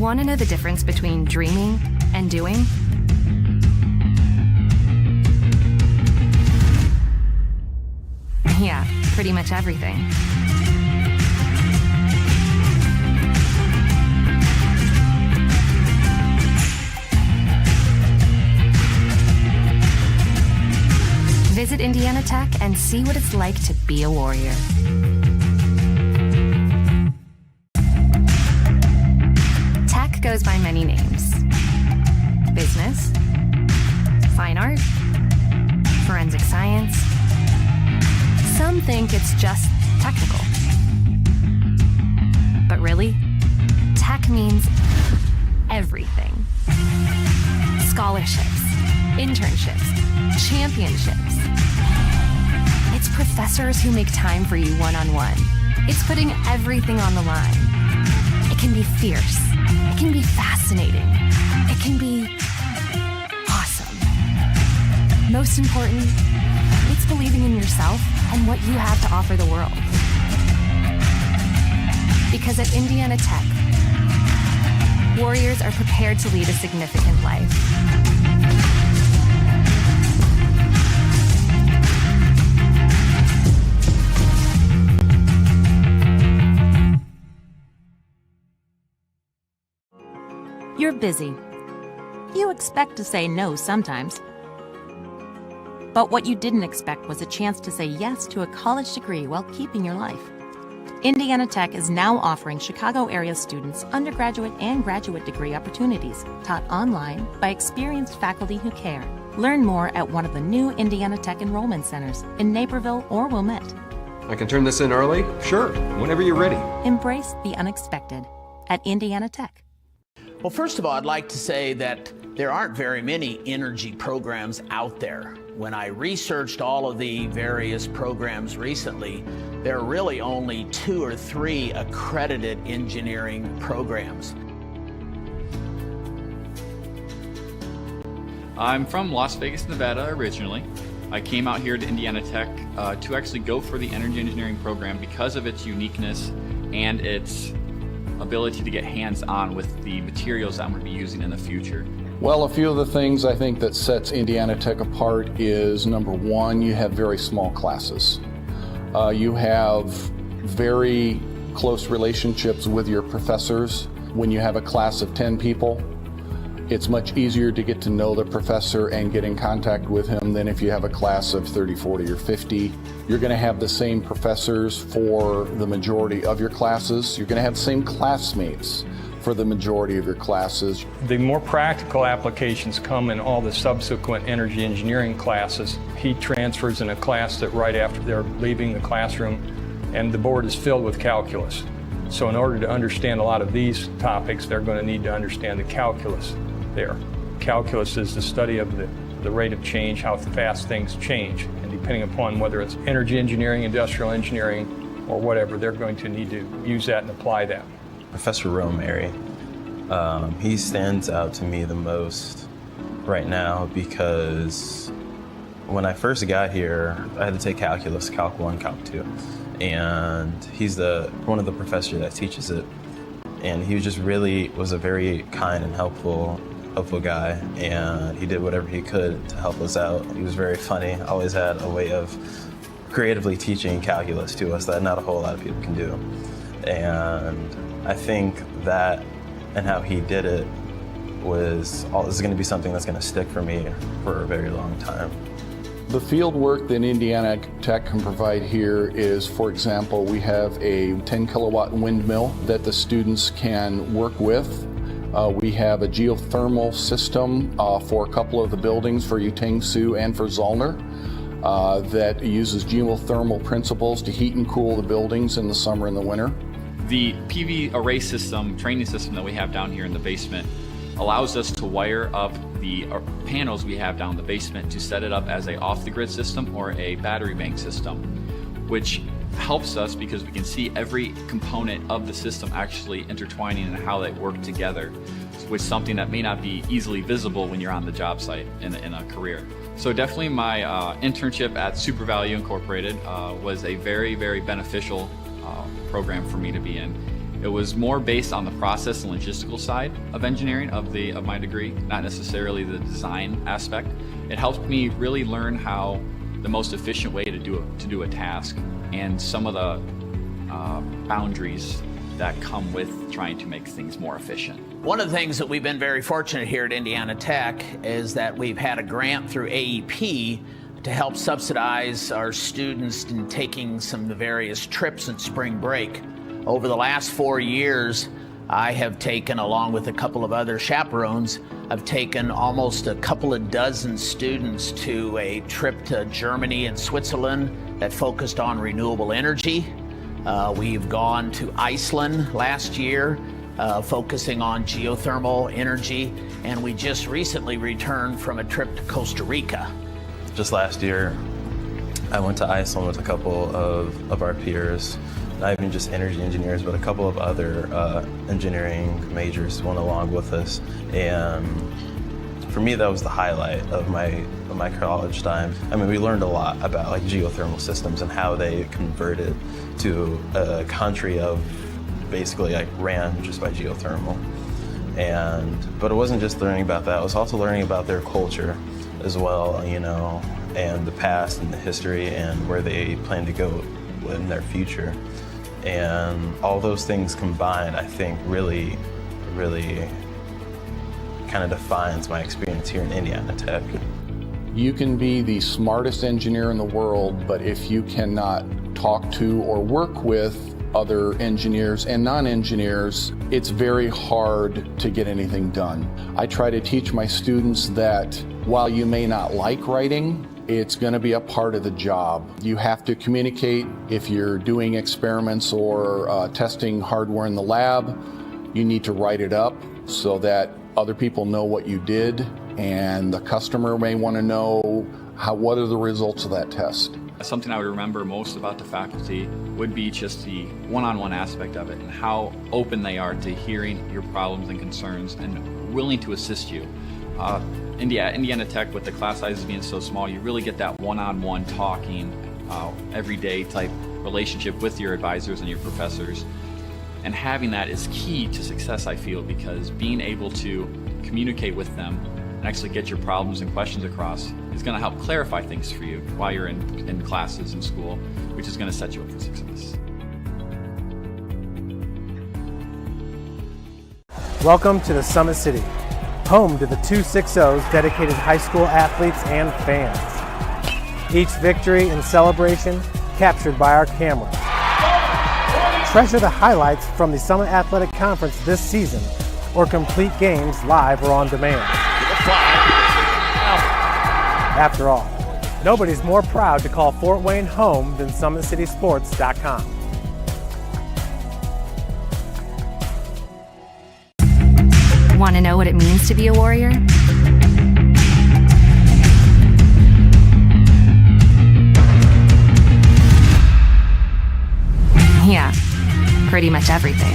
Want to know the difference between dreaming and doing? Yeah, pretty much everything. Visit Indiana Tech and see what it's like to be a warrior. Tech goes by many names. Business, fine art, forensic science. Some think it's just technical. But really, tech means everything. Scholarships, internships, championships. It's professors who make time for you one-on-one. It's putting everything on the line. It can be fierce. It can be fascinating. It can be awesome. Most important, it's believing in yourself and what you have to offer the world. Because at Indiana Tech, warriors are prepared to lead a significant life. You're busy. You expect to say no sometimes. But what you didn't expect was a chance to say yes to a college degree while keeping your life. Indiana Tech is now offering Chicago area students undergraduate and graduate degree opportunities taught online by experienced faculty who care. Learn more at one of the new Indiana Tech enrollment centers in Naperville or Wilmette. I can turn this in early? Sure, whenever you're ready. Embrace the unexpected at Indiana Tech. Well, first of all, I'd like to say that there aren't very many energy programs out there. When I researched all of the various programs recently, there are really only 2 or 3 accredited engineering programs. I'm from Las Vegas, Nevada originally. I came out here to Indiana Tech to actually go for the energy engineering program because of its uniqueness and its ability to get hands-on with the materials that I'm going to be using in the future. Well, a few of the things I think that sets Indiana Tech apart is, number one, you have very small classes. You have very close relationships with your professors. When you have a class of 10 people, it's much easier to get to know the professor and get in contact with him than if you have a class of 30, 40, or 50. You're going to have the same professors for the majority of your classes. You're going to have the same classmates for the majority of your classes. The more practical applications come in all the subsequent energy engineering classes. Heat transfers in a class that right after they're leaving the classroom, and the board is filled with calculus. So in order to understand a lot of these topics, they're going to need to understand the calculus there. Calculus is the study of the rate of change, how fast things change. And depending upon whether it's energy engineering, industrial engineering, or whatever, they're going to need to use that and apply that. Professor Romary, he stands out to me the most right now because when I first got here, I had to take calculus, Calc 1, Calc 2. And he's one of the professors that teaches it. And he was a very kind and helpful guy, and he did whatever he could to help us out. He was very funny, always had a way of creatively teaching calculus to us that not a whole lot of people can do. And I think that and how he did it is going to be something that's going to stick for me for a very long time. The field work that Indiana Tech can provide here is, for example, we have a 10 kilowatt windmill that the students can work with. We have a geothermal system for a couple of the buildings for Utang-Sioux and for Zollner that uses geothermal principles to heat and cool the buildings in the summer and the winter. The PV array system, training system that we have down here in the basement allows us to wire up the panels we have down in the basement to set it up as a off-the-grid system or a battery bank system, which helps us because we can see every component of the system actually intertwining and how they work together, which is something that may not be easily visible when you're on the job site in a career. So definitely my internship at SuperValue Incorporated was a very, very beneficial program for me to be in. It was more based on the process and logistical side of engineering of my degree, not necessarily the design aspect. It helped me really learn how the most efficient way to do a task and some of the boundaries that come with trying to make things more efficient. One of the things that we've been very fortunate here at Indiana Tech is that we've had a grant through AEP to help subsidize our students in taking some of the various trips in spring break. Over the last 4 years, I have taken, along with a couple of other chaperones, I've taken almost a couple of dozen students to a trip to Germany and Switzerland that focused on renewable energy. We've gone to Iceland last year, focusing on geothermal energy, and we just recently returned from a trip to Costa Rica. Just last year, I went to Iceland with a couple of our peers, not even just energy engineers, but a couple of other engineering majors went along with us. And for me, that was the highlight of my college time. I mean, we learned a lot about like geothermal systems and how they converted to a country of basically like ran just by geothermal. But it wasn't just learning about that, it was also learning about their culture as well, you know, and the past and the history and where they plan to go in their future. And all those things combined, I think, really kind of defines my experience here in Indiana Tech. You can be the smartest engineer in the world, but if you cannot talk to or work with other engineers and non-engineers, it's very hard to get anything done. I try to teach my students that while you may not like writing, it's going to be a part of the job. You have to communicate. If you're doing experiments or testing hardware in the lab, you need to write it up so that other people know what you did, and the customer may want to know what are the results of that test. Something I would remember most about the faculty would be just the one-on-one aspect of it and how open they are to hearing your problems and concerns and willing to assist you. Indiana Tech, with the class sizes being so small, you really get that one-on-one talking, everyday type relationship with your advisors and your professors. And having that is key to success, I feel, because being able to communicate with them and actually get your problems and questions across is going to help clarify things for you while you're in classes in school, which is going to set you up for success. Welcome to the Summit City, home to the 260's dedicated high school athletes and fans. Each victory and celebration captured by our camera. Treasure the highlights from the Summit Athletic Conference this season, or complete games live or on demand. After all, nobody's more proud to call Fort Wayne home than SummitCitySports.com. Want to know what it means to be a warrior? Yeah, pretty much everything.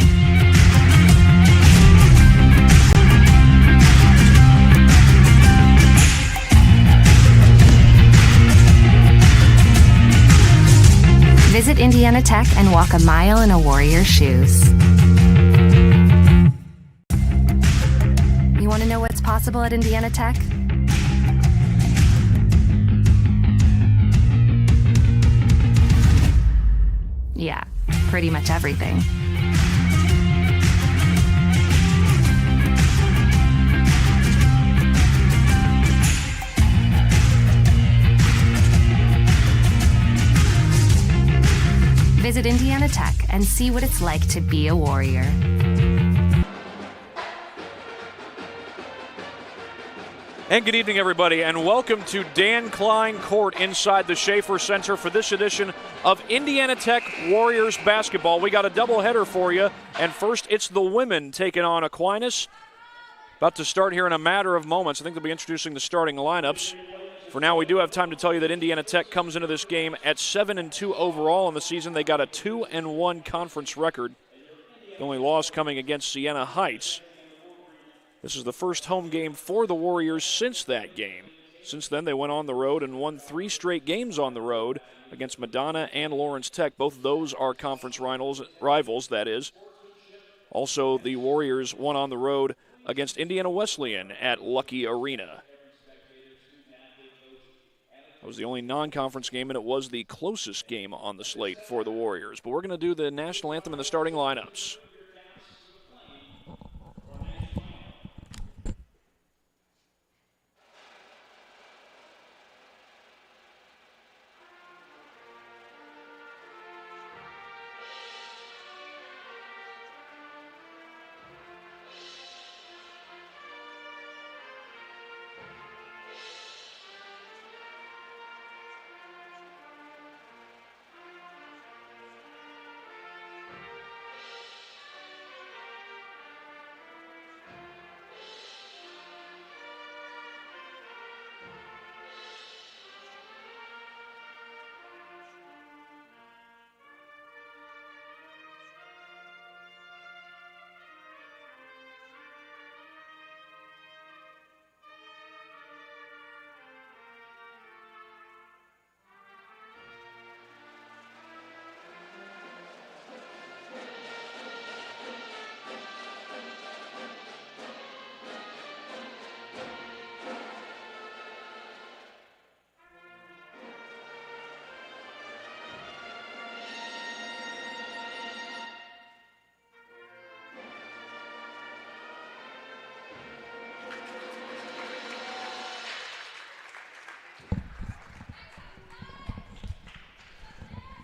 Visit Indiana Tech and walk a mile in a warrior's shoes. You want to know what's possible at Indiana Tech? Yeah, pretty much everything. Visit Indiana Tech and see what it's like to be a warrior. And good evening, everybody, and welcome to Dan Klein Court inside the Schaefer Center for this edition of Indiana Tech Warriors basketball. We got a doubleheader for you, and first it's the women taking on Aquinas. About to start here in a matter of moments. I think they'll be introducing the starting lineups. For now, we do have time to tell you that Indiana Tech comes into this game at 7-2 overall in the season. They got a 2-1 conference record. The only loss coming against Siena Heights. This is the first home game for the Warriors since that game. Since then, they went on the road and won 3 straight games on the road against Madonna and Lawrence Tech. Both of those are conference rivals, that is. Also, the Warriors won on the road against Indiana Wesleyan at Lucky Arena. It was the only non-conference game, and it was the closest game on the slate for the Warriors. But we're going to do the national anthem and the starting lineups.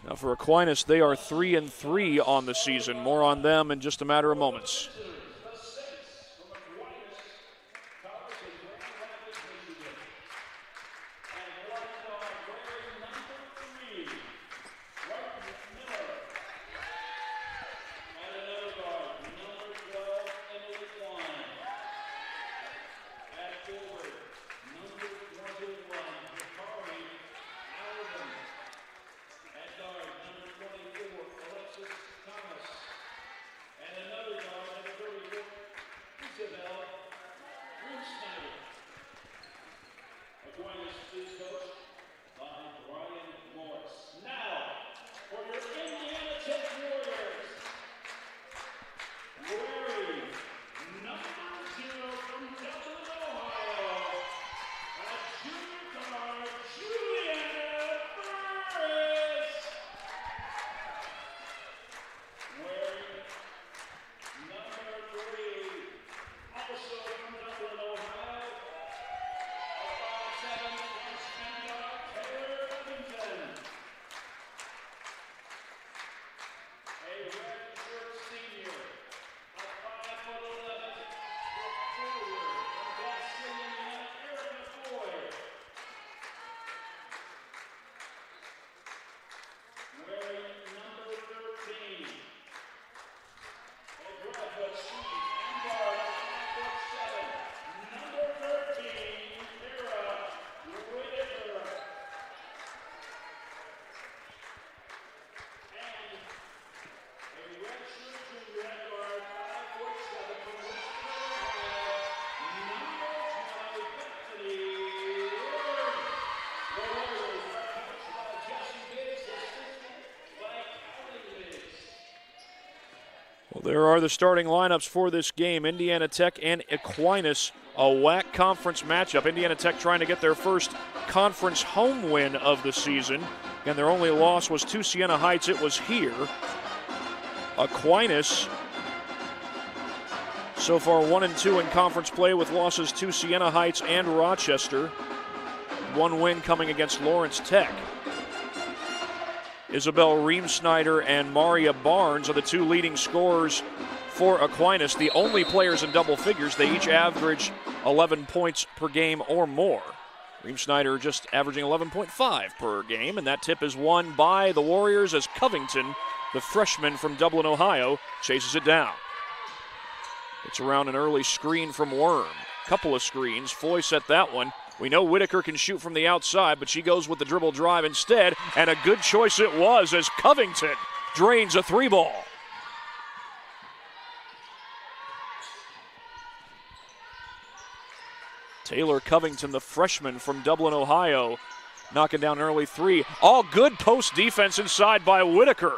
Now for Aquinas, they are 3-3 on the season. More on them in just a matter of moments. Well, there are the starting lineups for this game. Indiana Tech and Aquinas, a WAC conference matchup. Indiana Tech trying to get their first conference home win of the season. And their only loss was to Siena Heights. It was here. Aquinas so far 1-2 in conference play with losses to Siena Heights and Rochester. One win coming against Lawrence Tech. Isabel Reemsnyder and Maria Barnes are the two leading scorers for Aquinas, the only players in double figures. They each average 11 points per game or more. Reemsnyder just averaging 11.5 per game, and that tip is won by the Warriors as Covington, the freshman from Dublin, Ohio, chases it down. It's around an early screen from Worm. Couple of screens. Foy set that one. We know Whitaker can shoot from the outside, but she goes with the dribble drive instead, and a good choice it was as Covington drains a three ball. Taylor Covington, the freshman from Dublin, Ohio, knocking down an early three. All good post defense inside by Whitaker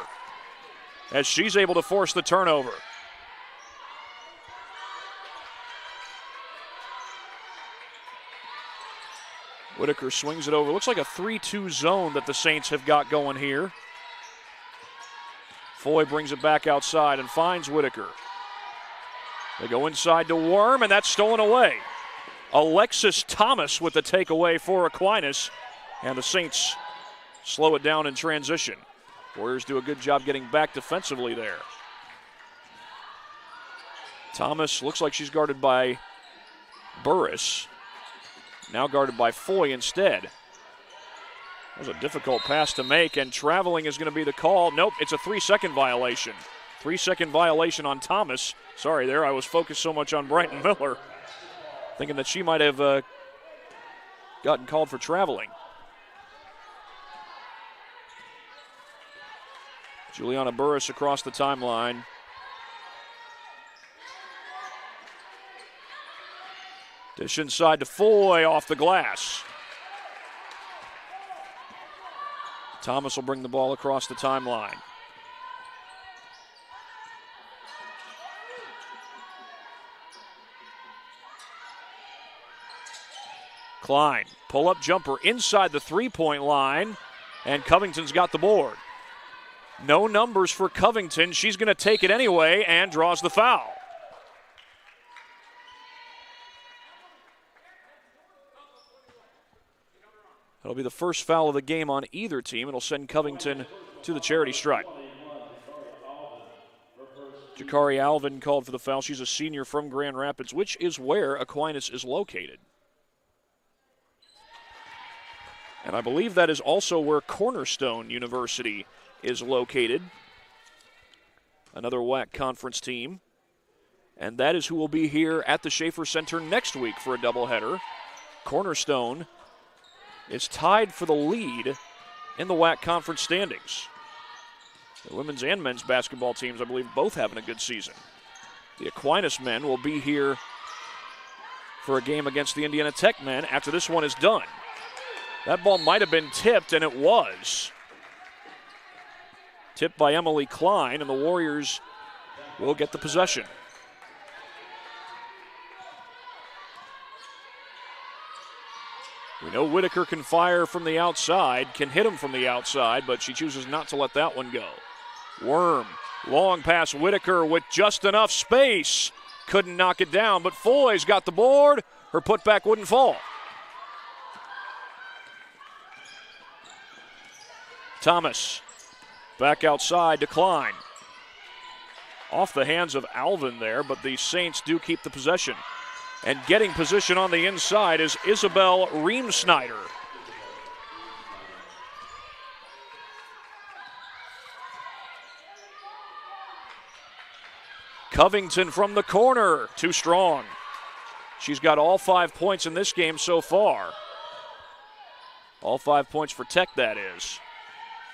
as she's able to force the turnover. Whitaker swings it over. Looks like a 3-2 zone that the Saints have got going here. Foy brings it back outside and finds Whitaker. They go inside to Worm, and that's stolen away. Alexis Thomas with the takeaway for Aquinas, and the Saints slow it down in transition. Warriors do a good job getting back defensively there. Thomas looks like she's guarded by Burris. Now guarded by Foy instead. That was a difficult pass to make, and traveling is going to be the call. Nope, it's a 3-second violation. 3-second violation on Thomas. Sorry there, I was focused so much on Brighton Miller, thinking that she might have gotten called for traveling. Juliana Burris across the timeline. Dish inside to Foy off the glass. Thomas will bring the ball across the timeline. Klein, pull-up jumper inside the three-point line, and Covington's got the board. No numbers for Covington. She's going to take it anyway and draws the foul. That'll be the first foul of the game on either team. It'll send Covington to the charity stripe. Jakari Alvin called for the foul. She's a senior from Grand Rapids, which is where Aquinas is located. And I believe that is also where Cornerstone University is located. Another WAC conference team. And that is who will be here at the Schaefer Center next week for a doubleheader. Cornerstone is tied for the lead in the WAC conference standings. The women's and men's basketball teams, I believe, both having a good season. The Aquinas men will be here for a game against the Indiana Tech men after this one is done. That ball might have been tipped, and it was. Tipped by Emily Klein, and the Warriors will get the possession. We know Whitaker can fire from the outside, can hit him from the outside, but she chooses not to let that one go. Worm, long pass Whitaker with just enough space. Couldn't knock it down, but Foy's got the board. Her putback wouldn't fall. Thomas, back outside to Klein. Off the hands of Alvin there, but the Saints do keep the possession. And getting position on the inside is Isabel Reemsnyder. Covington from the corner, too strong. She's got all 5 points in this game so far. All 5 points for Tech, that is.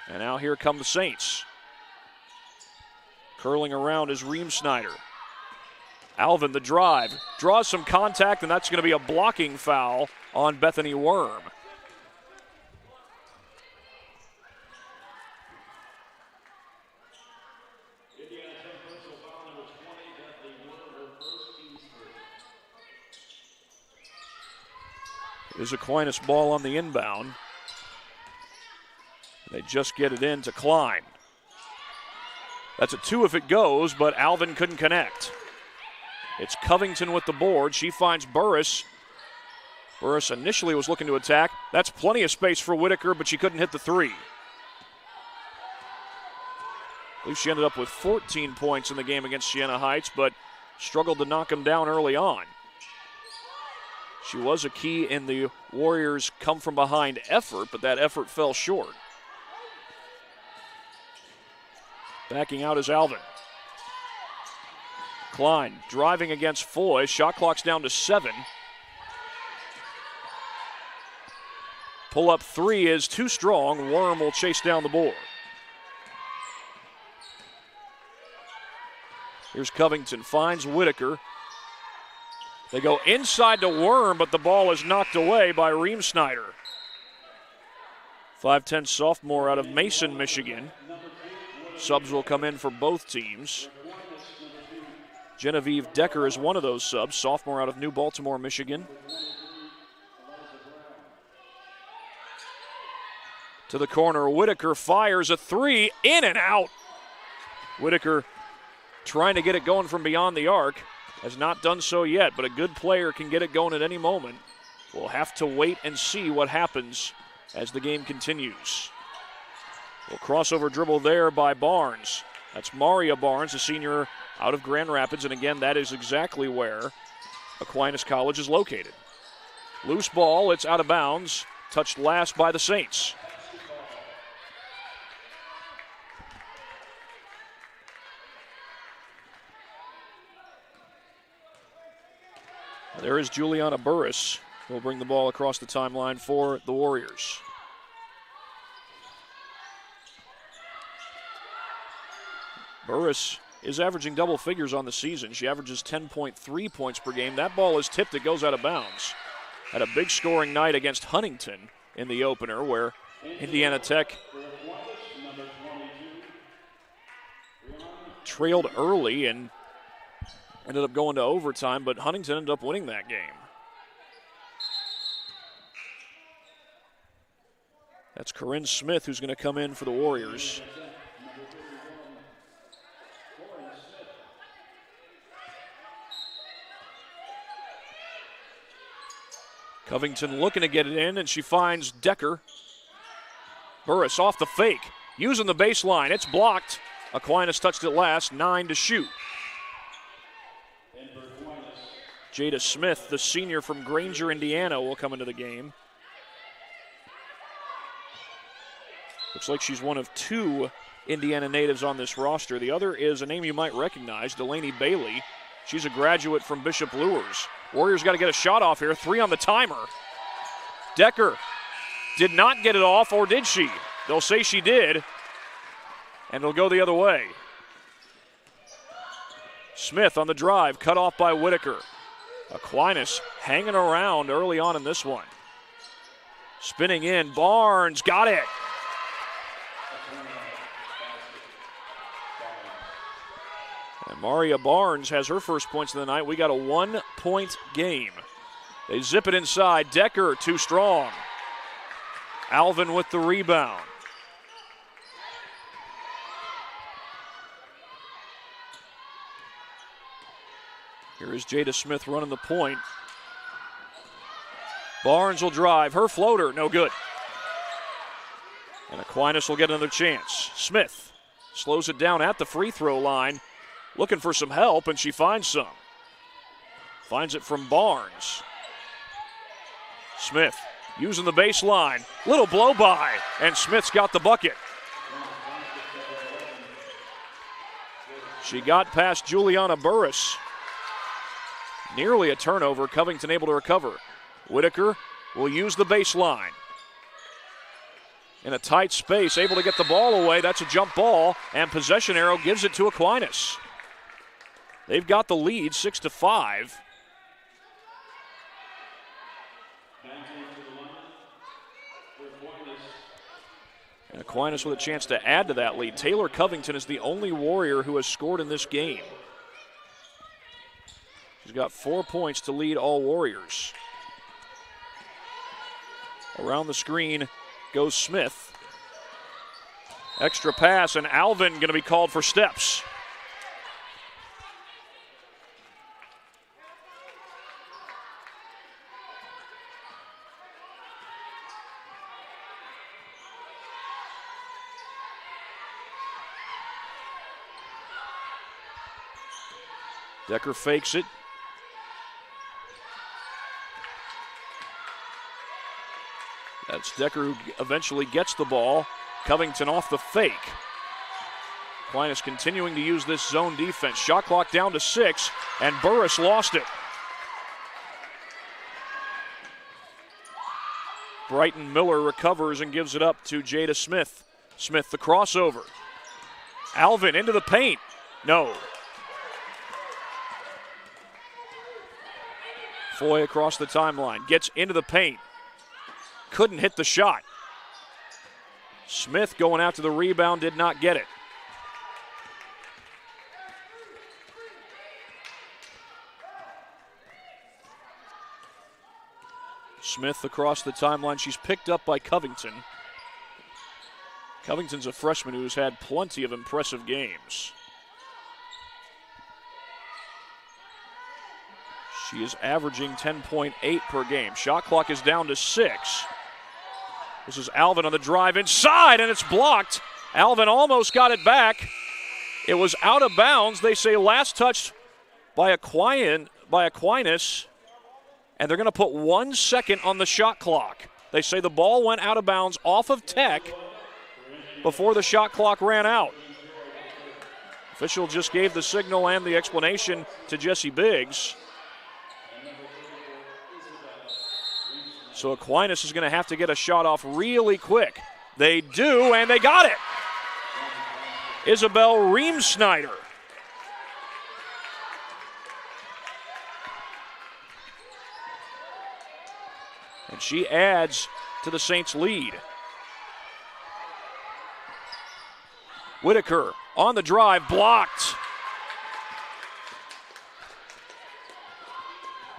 And now here come the Saints. Curling around is Reemsnyder. Alvin, the drive, draws some contact, and that's going to be a blocking foul on Bethany Worm. There's Aquinas ball on the inbound. They just get it in to Klein. That's a 2 if it goes, but Alvin couldn't connect. It's Covington with the board. She finds Burris. Burris initially was looking to attack. That's plenty of space for Whitaker, but she couldn't hit the 3. I believe she ended up with 14 points in the game against Siena Heights, but struggled to knock them down early on. She was a key in the Warriors' come-from-behind effort, but that effort fell short. Backing out is Alvin. Klein driving against Foy. Shot clock's down to 7. Pull-up 3 is too strong. Worm will chase down the board. Here's Covington, finds Whitaker. They go inside to Worm, but the ball is knocked away by Reemsnyder. 5'10" sophomore out of Mason, Michigan. Subs will come in for both teams. Genevieve Decker is one of those subs, sophomore out of New Baltimore, Michigan. to the corner. Whitaker fires a three, in and out. Whitaker trying to get it going from beyond the arc. Has not done so yet, but a good player can get it going at any moment. We'll have to wait and see what happens as the game continues. Well, crossover dribble there by Barnes. That's Maria Barnes, a senior out of Grand Rapids, and again, that is exactly where Aquinas College is located. Loose ball, it's out of bounds, touched last by the Saints. There is Juliana Burris, who will bring the ball across the timeline for the Warriors. Burris is averaging double figures on the season. She averages 10.3 points per game. That ball is tipped, it goes out of bounds. Had a big scoring night against Huntington in the opener, where Indiana Tech trailed early and ended up going to overtime, but Huntington ended up winning that game. That's Corinne Smith who's going to come in for the Warriors. Covington looking to get it in, and she finds Decker. Burris off the fake, using the baseline. It's blocked. Aquinas touched it last, 9 to shoot. Jada Smith, the senior from Granger, Indiana, will come into the game. Looks like she's one of 2 Indiana natives on this roster. The other is a name you might recognize, Delaney Bailey. She's a graduate from Bishop Luers. Warriors got to get a shot off here. 3 on the timer. Decker did not get it off, or did she? They'll say she did, and it'll go the other way. Smith on the drive, cut off by Whitaker. Aquinas hanging around early on in this one. Spinning in, Barnes got it. And Maria Barnes has her first points of the night. We got a 1-point game. They zip it inside. Decker too strong. Alvin with the rebound. Here is Jada Smith running the point. Barnes will drive. Her floater, no good. And Aquinas will get another chance. Smith slows it down at the free throw line. Looking for some help, and she finds some. Finds it from Barnes. Smith using the baseline. Little blow by, and Smith's got the bucket. She got past Juliana Burris. Nearly a turnover. Covington able to recover. Whitaker will use the baseline. In a tight space, able to get the ball away. That's a jump ball, and possession arrow gives it to Aquinas. They've got the lead, 6-5. And Aquinas with a chance to add to that lead. Taylor Covington is the only Warrior who has scored in this game. She's got 4 points to lead all Warriors. Around the screen goes Smith. Extra pass, and Alvin going to be called for steps. Decker fakes it. That's Decker who eventually gets the ball. Covington off the fake. Aquinas continuing to use this zone defense. Shot clock down to 6, and Burris lost it. Brighton Miller recovers and gives it up to Jada Smith. Smith the crossover. Alvin into the paint. No. Foy across the timeline. Gets into the paint. Couldn't hit the shot. Smith going out to the rebound, did not get it. Smith across the timeline. She's picked up by Covington. Covington's a freshman who's had plenty of impressive games. She is averaging 10.8 per game. Shot clock is down to 6. This is Alvin on the drive inside, and it's blocked. Alvin almost got it back. It was out of bounds. They say last touch by Aquinas, and they're going to put 1 second on the shot clock. They say the ball went out of bounds off of Tech before the shot clock ran out. Official just gave the signal and the explanation to Jesse Biggs. So Aquinas is going to have to get a shot off really quick. They do, and they got it. Isabel Reemsnyder. And she adds to the Saints' lead. Whitaker on the drive, blocked.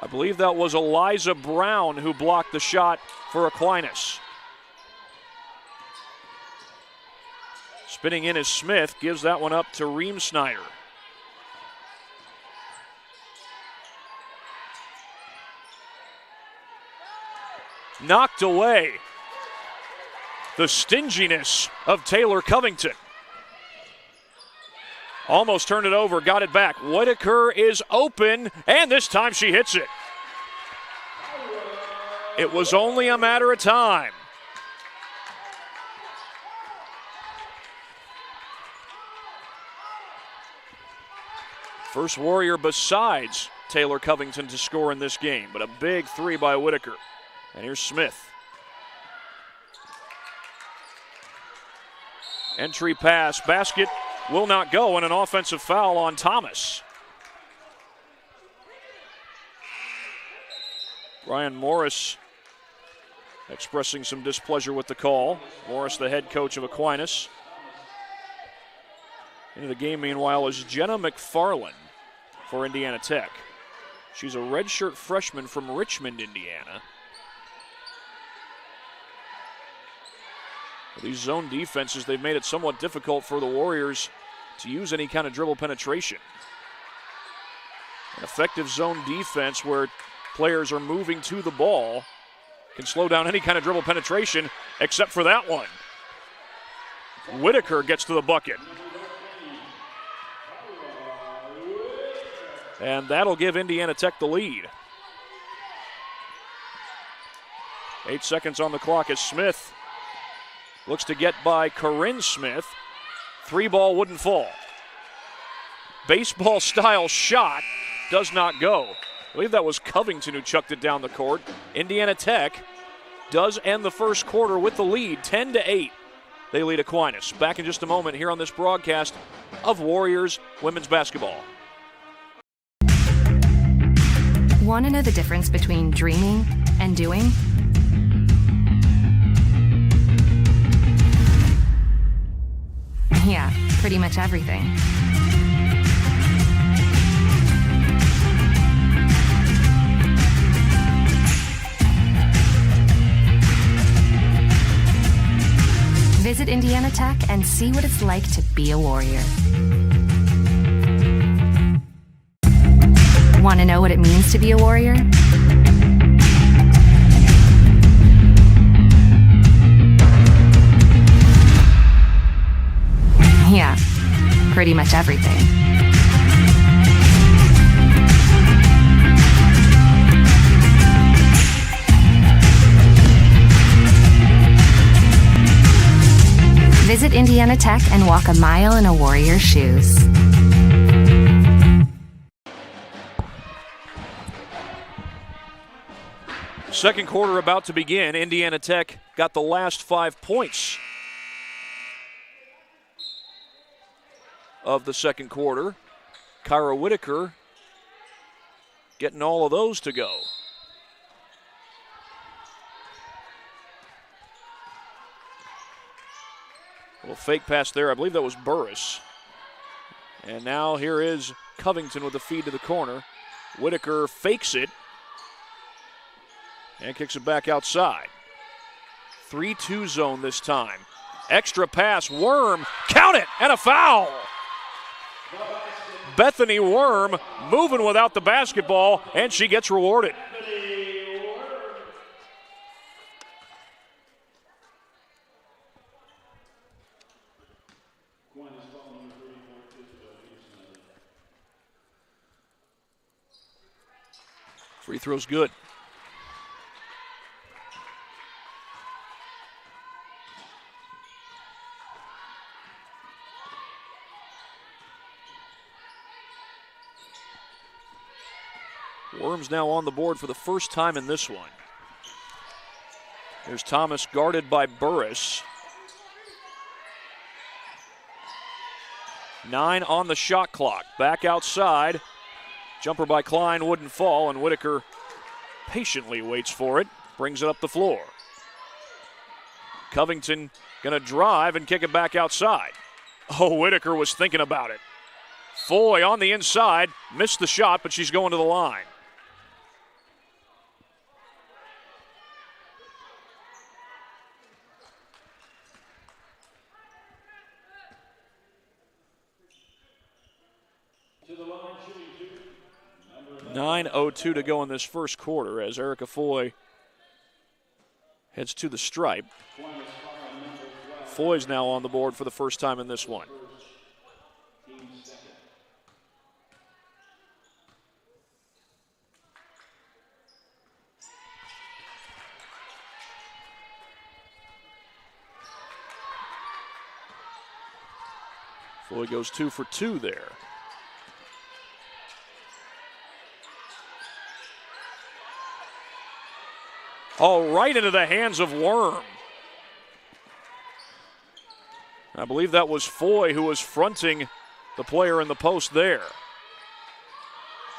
I believe that was Eliza Brown who blocked the shot for Aquinas. Spinning in is Smith, gives that one up to Reemsnyder. Knocked away. The stinginess of Taylor Covington. Almost turned it over, got it back. Whitaker is open, and this time she hits it. It was only a matter of time. First Warrior besides Taylor Covington to score in this game, but a big three by Whitaker. And here's Smith. Entry pass, basket will not go, and an offensive foul on Thomas. Brian Morris expressing some displeasure with the call. Morris, the head coach of Aquinas. Into the game, meanwhile, is Jenna McFarland for Indiana Tech. She's a redshirt freshman from Richmond, Indiana. These zone defenses, they've made it somewhat difficult for the Warriors to use any kind of dribble penetration. An effective zone defense where players are moving to the ball can slow down any kind of dribble penetration except for that one. Whitaker gets to the bucket. And that'll give Indiana Tech the lead. 8 seconds on the clock as Smith looks to get by Corinne Smith. Three ball wouldn't fall. Baseball style shot does not go. I believe that was Covington who chucked it down the court. Indiana Tech does end the first quarter with the lead, 10-8. They lead Aquinas. Back in just a moment here on this broadcast of Warriors women's basketball. Want to know the difference between dreaming and doing? Yeah, pretty much everything. Visit Indiana Tech and see what it's like to be a Warrior. Want to know what it means to be a Warrior? Yeah, pretty much everything. Visit Indiana Tech and walk a mile in a Warrior's shoes. Second quarter about to begin. Indiana Tech got the last 5 points of the second quarter. Kyra Whitaker getting all of those to go. A little fake pass there. I believe that was Burris. And now here is Covington with the feed to the corner. Whitaker fakes it and kicks it back outside. 3-2 zone this time. Extra pass, Worm, count it, and a foul. Bethany Worm moving without the basketball, and she gets rewarded. Free throw's good. Worms now on the board for the first time in this one. There's Thomas guarded by Burris. 9 on the shot clock. Back outside. Jumper by Klein wouldn't fall, and Whitaker patiently waits for it. Brings it up the floor. Covington gonna drive and kick it back outside. Oh, Whitaker was thinking about it. Foy on the inside. Missed the shot, but she's going to the line. .9:02 to go in this first quarter as Erica Foy heads to the stripe. Foy's now on the board for the first time in this one. Foy goes 2 for 2 there. Oh, right into the hands of Worm. I believe that was Foy who was fronting the player in the post there.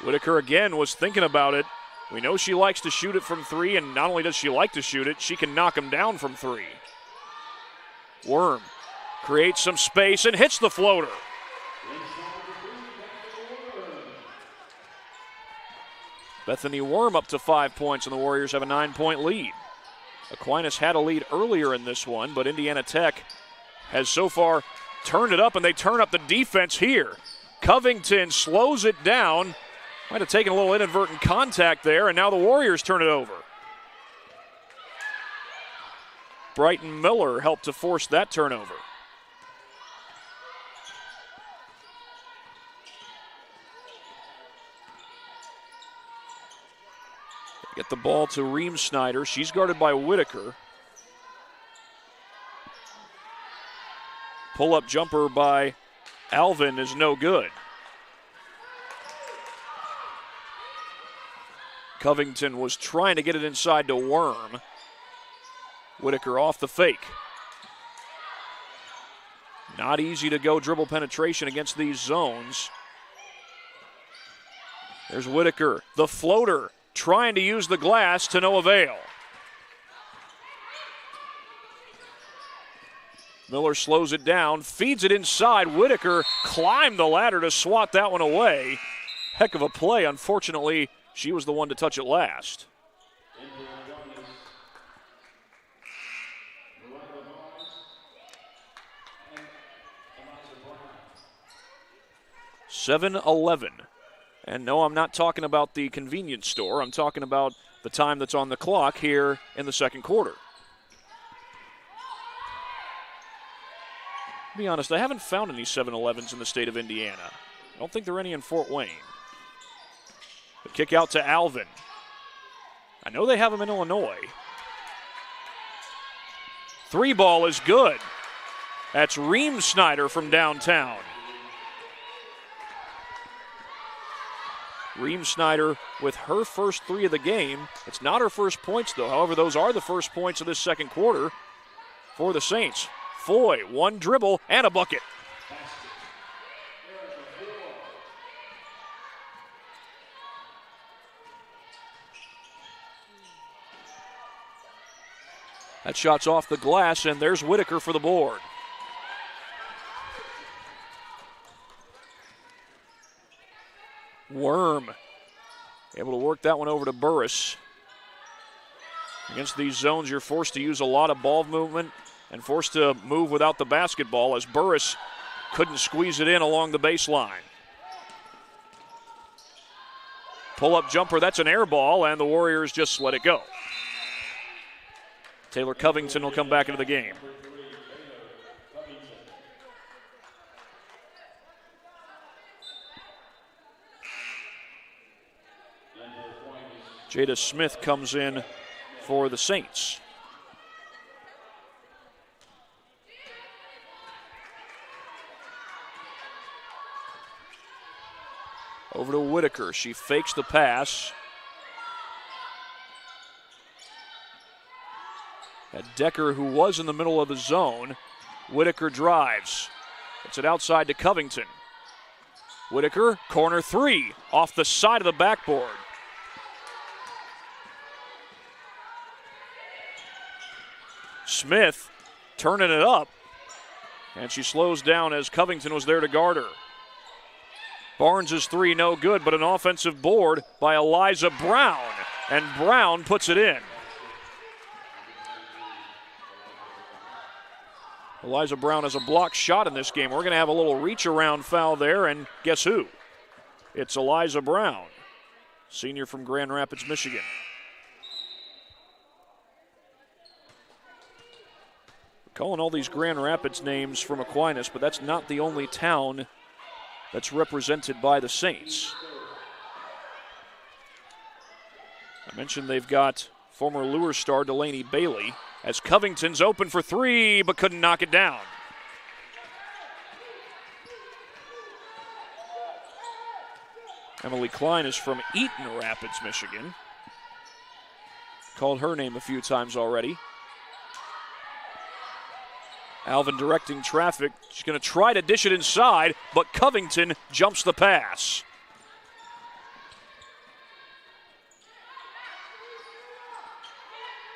Whitaker again was thinking about it. We know she likes to shoot it from 3, and not only does she like to shoot it, she can knock him down from 3. Worm creates some space and hits the floater. Bethany Worm up to 5 points, and the Warriors have a 9-point lead. Aquinas had a lead earlier in this one, but Indiana Tech has so far turned it up, and they turn up the defense here. Covington slows it down. Might have taken a little inadvertent contact there, and now the Warriors turn it over. Brighton Miller helped to force that turnover. Get the ball to Ream Snyder. She's guarded by Whitaker. Pull-up jumper by Alvin is no good. Covington was trying to get it inside to Worm. Whitaker off the fake. Not easy to go dribble penetration against these zones. There's Whitaker, the floater, trying to use the glass to no avail. Miller slows it down, feeds it inside. Whitaker climbed the ladder to swat that one away. Heck of a play. Unfortunately, she was the one to touch it last. .7:11. And no, I'm not talking about the convenience store. I'm talking about the time that's on the clock here in the second quarter. To be honest, I haven't found any 7-Elevens in the state of Indiana. I don't think there are any in Fort Wayne. The kick out to Alvin. I know they have them in Illinois. 3 ball is good. That's Ream Snyder from downtown. Ream Snyder with her first 3 of the game. It's not her first points, though. However, those are the first points of this second quarter for the Saints. Foy, 1 dribble and a bucket. That shot's off the glass, and there's Whitaker for the board. Worm able to work that one over to Burris. Against these zones, you're forced to use a lot of ball movement and forced to move without the basketball as Burris couldn't squeeze it in along the baseline. Pull-up jumper, that's an air ball, and the Warriors just let it go. Taylor Covington will come back into the game. Jada Smith comes in for the Saints. Over to Whitaker. She fakes the pass. At Decker, who was in the middle of the zone. Whitaker drives. It's it outside to Covington. Whitaker, corner three, off the side of the backboard. Smith turning it up, and she slows down as Covington was there to guard her. Barnes' three no good, but an offensive board by Eliza Brown, and Brown puts it in. Eliza Brown has a blocked shot in this game. We're going to have a little reach around foul there, and guess who? It's Eliza Brown, senior from Grand Rapids, Michigan. Calling all these Grand Rapids names from Aquinas, but that's not the only town that's represented by the Saints. I mentioned they've got former Lure star Delaney Bailey as Covington's open for three, but couldn't knock it down. Emily Klein is from Eaton Rapids, Michigan. Called her name a few times already. Alvin directing traffic. She's going to try to dish it inside, but Covington jumps the pass.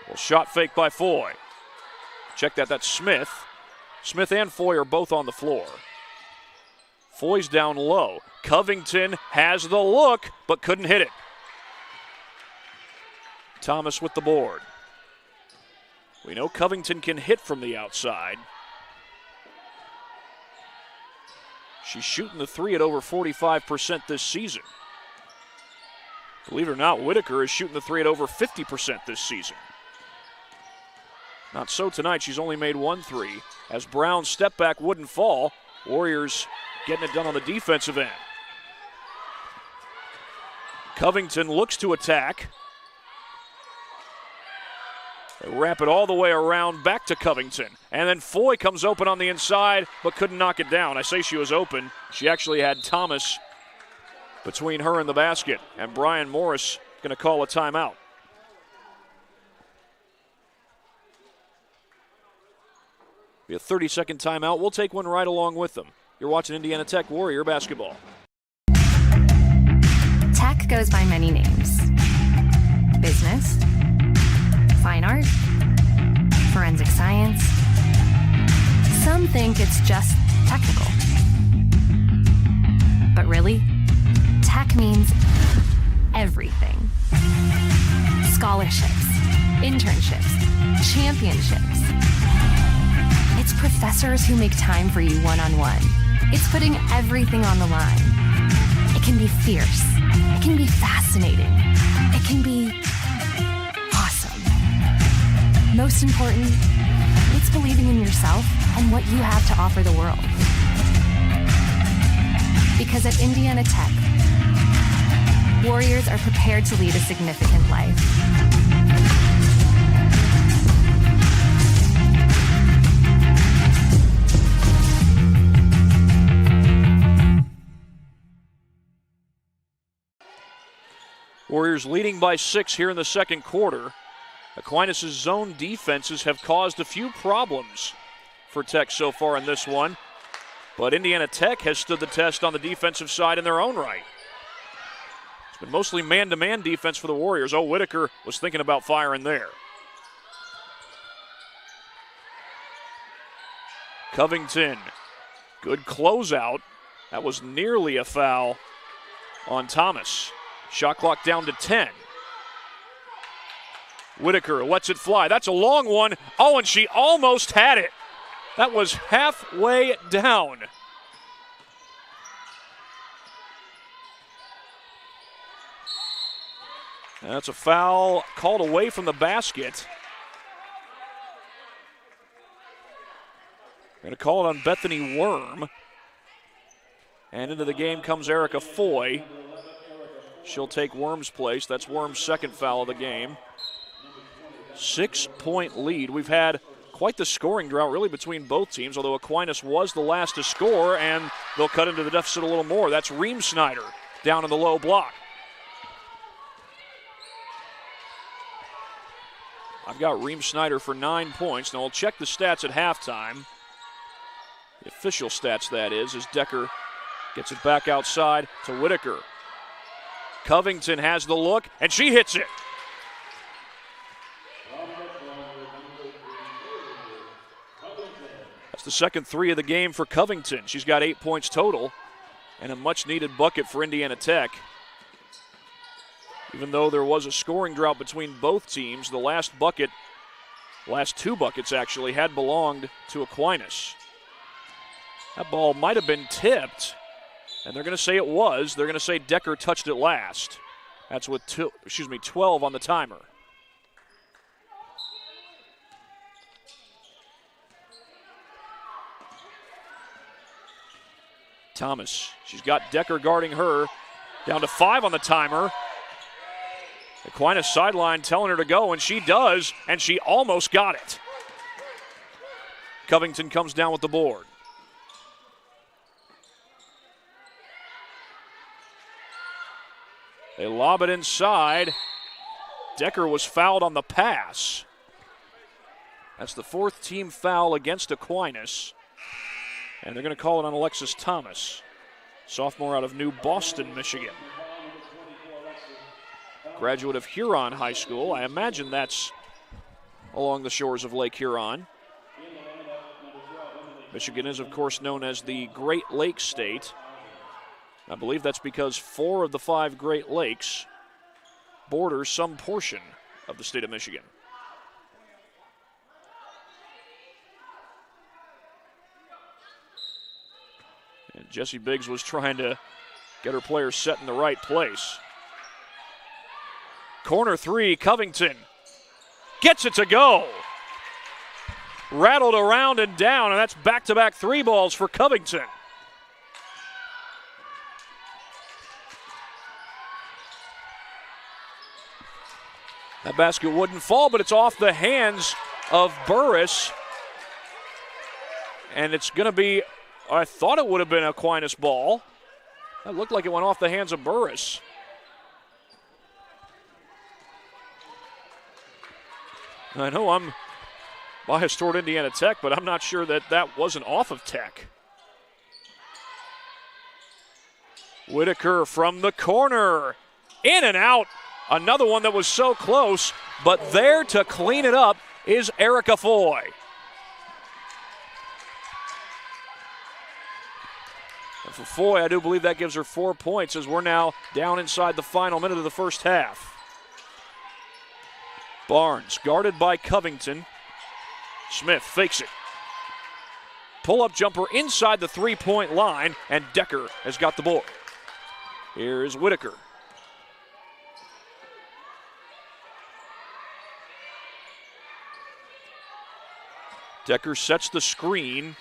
Well, shot fake by Foy. Check that, that's Smith. Smith and Foy are both on the floor. Foy's down low. Covington has the look, but couldn't hit it. Thomas with the board. We know Covington can hit from the outside. She's shooting the three at over 45% this season. Believe it or not, Whitaker is shooting the three at over 50% this season. Not so tonight. She's only made 1 3. As Brown's step back wouldn't fall, Warriors getting it done on the defensive end. Covington looks to attack. They wrap it all the way around back to Covington. And then Foy comes open on the inside, but couldn't knock it down. I say she was open. She actually had Thomas between her and the basket. And Brian Morris going to call a timeout. Be a 30-second timeout. We'll take one right along with them. You're watching Indiana Tech Warrior basketball. Tech goes by many names. Business, fine art, forensic science. Some think it's just technical. But really, tech means everything. Scholarships, internships, championships. It's professors who make time for you one-on-one. It's putting everything on the line. It can be fierce. It can be fascinating. It can be awesome. Most important, it's believing in yourself and what you have to offer the world. Because at Indiana Tech, Warriors are prepared to lead a significant life. Warriors leading by 6 here in the second quarter. Aquinas' zone defenses have caused a few problems for Tech so far in this one, but Indiana Tech has stood the test on the defensive side in their own right. It's been mostly man-to-man defense for the Warriors. Oh, Whitaker was thinking about firing there. Covington, good closeout. That was nearly a foul on Thomas. Shot clock down to 10. Whitaker lets it fly. That's a long one. Oh, and she almost had it. That was halfway down. That's a foul called away from the basket. Going to call it on Bethany Worm. And into the game comes Erica Foy. She'll take Worm's place. That's Worm's second foul of the game. 6-point lead. We've had quite the scoring drought really between both teams, although Aquinas was the last to score, and they'll cut into the deficit a little more. That's Reem Snyder down in the low block. I've got Reem Snyder for 9 points. Now, I'll check the stats at halftime. The official stats, that is, as Decker gets it back outside to Whitaker. Covington has the look, and she hits it. That's the second three of the game for Covington. She's got 8 points total and a much-needed bucket for Indiana Tech. Even though there was a scoring drought between both teams, the last two buckets actually, had belonged to Aquinas. That ball might have been tipped, and they're going to say it was. They're going to say Decker touched it last. That's with 12 on the timer. Thomas, she's got Decker guarding her. Down to 5 on the timer. Aquinas sideline telling her to go, and she does, and she almost got it. Covington comes down with the board. They lob it inside. Decker was fouled on the pass. That's the fourth team foul against Aquinas. And they're going to call it on Alexis Thomas, sophomore out of New Boston, Michigan. Graduate of Huron High School. I imagine that's along the shores of Lake Huron. Michigan is, of course, known as the Great Lakes State. I believe that's because 4 of the 5 Great Lakes border some portion of the state of Michigan. And Jessie Biggs was trying to get her players set in the right place. Corner three, Covington gets it to go. Rattled around and down, and that's back-to-back 3 balls for Covington. That basket wouldn't fall, but it's off the hands of Burris. And it's going to be, I thought it would have been Aquinas ball. That looked like it went off the hands of Burris. I know I'm biased toward Indiana Tech, but I'm not sure that that wasn't off of Tech. Whitaker from the corner. In and out. Another one that was so close, but there to clean it up is Erica Foy. And for Foy, I do believe that gives her 4 points as we're now down inside the final minute of the first half. Barnes guarded by Covington. Smith fakes it. Pull-up jumper inside the 3-point line, and Decker has got the board. Here's Whitaker. Decker sets the screen.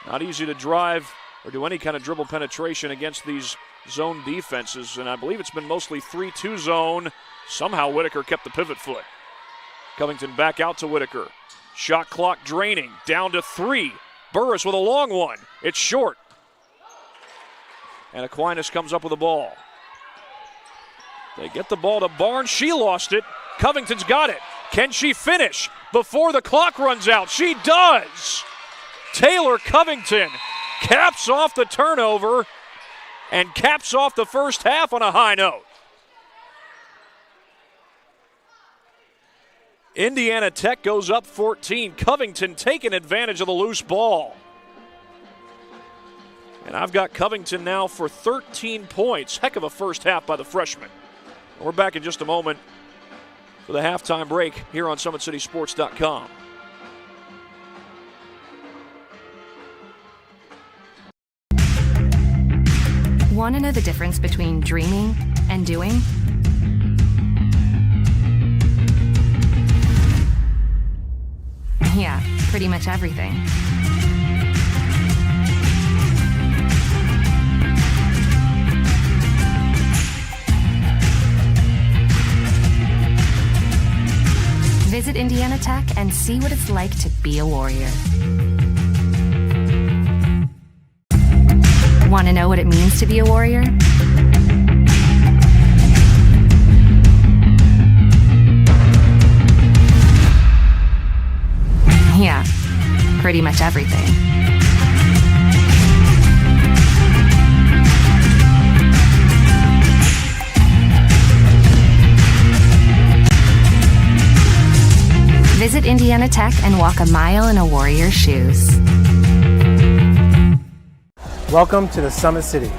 Not easy to drive or do any kind of dribble penetration against these zone defenses, and I believe it's been mostly 3-2 zone. Somehow Whitaker kept the pivot foot. Covington back out to Whitaker. Shot clock draining, down to 3. Burris with a long one. It's short. And Aquinas comes up with the ball. They get the ball to Barnes. She lost it. Covington's got it. Can she finish before the clock runs out? She does. Taylor Covington caps off the turnover and caps off the first half on a high note. Indiana Tech goes up 14. Covington taking advantage of the loose ball. And I've got Covington now for 13 points. Heck of a first half by the freshman. We're back in just a moment for the halftime break here on SummitCitySports.com. Want to know the difference between dreaming and doing? Yeah, pretty much everything. Visit Indiana Tech and see what it's like to be a Warrior. Want to know what it means to be a Warrior? Yeah, pretty much everything. Visit Indiana Tech and walk a mile in a Warrior's shoes. Welcome to the Summit City,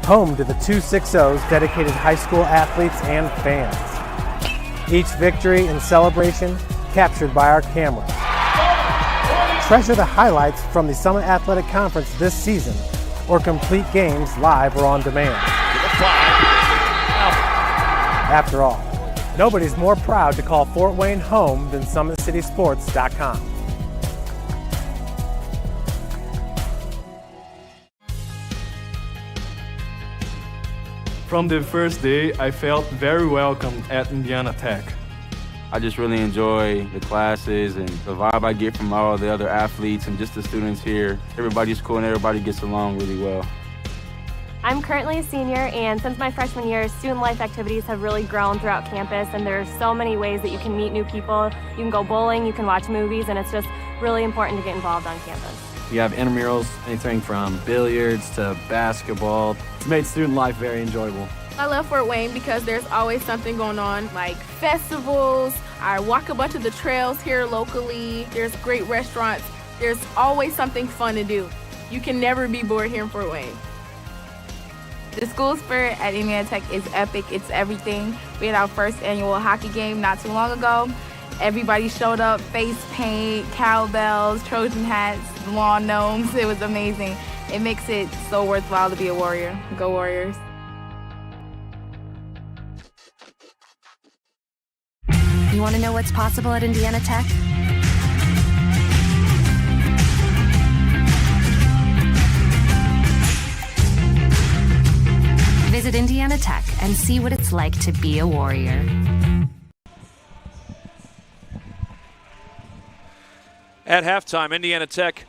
home to the 260's dedicated high school athletes and fans. Each victory and celebration captured by our cameras. Treasure the highlights from the Summit Athletic Conference this season, or complete games live or on demand. After all, nobody's more proud to call Fort Wayne home than SummitCitySports.com. From the first day, I felt very welcome at Indiana Tech. I just really enjoy the classes and the vibe I get from all the other athletes and just the students here. Everybody's cool and everybody gets along really well. I'm currently a senior, and since my freshman year, student life activities have really grown throughout campus, and there's so many ways that you can meet new people. You can go bowling, you can watch movies, and it's just really important to get involved on campus. We have intramurals, anything from billiards to basketball. It's made student life very enjoyable. I love Fort Wayne because there's always something going on, like festivals. I walk a bunch of the trails here locally. There's great restaurants. There's always something fun to do. You can never be bored here in Fort Wayne. The school spirit at Indiana Tech is epic. It's everything. We had our first annual hockey game not too long ago. Everybody showed up, face paint, cowbells, Trojan hats, lawn gnomes. It was amazing. It makes it so worthwhile to be a Warrior. Go Warriors. You want to know what's possible at Indiana Tech? Visit Indiana Tech and see what it's like to be a Warrior. At halftime, Indiana Tech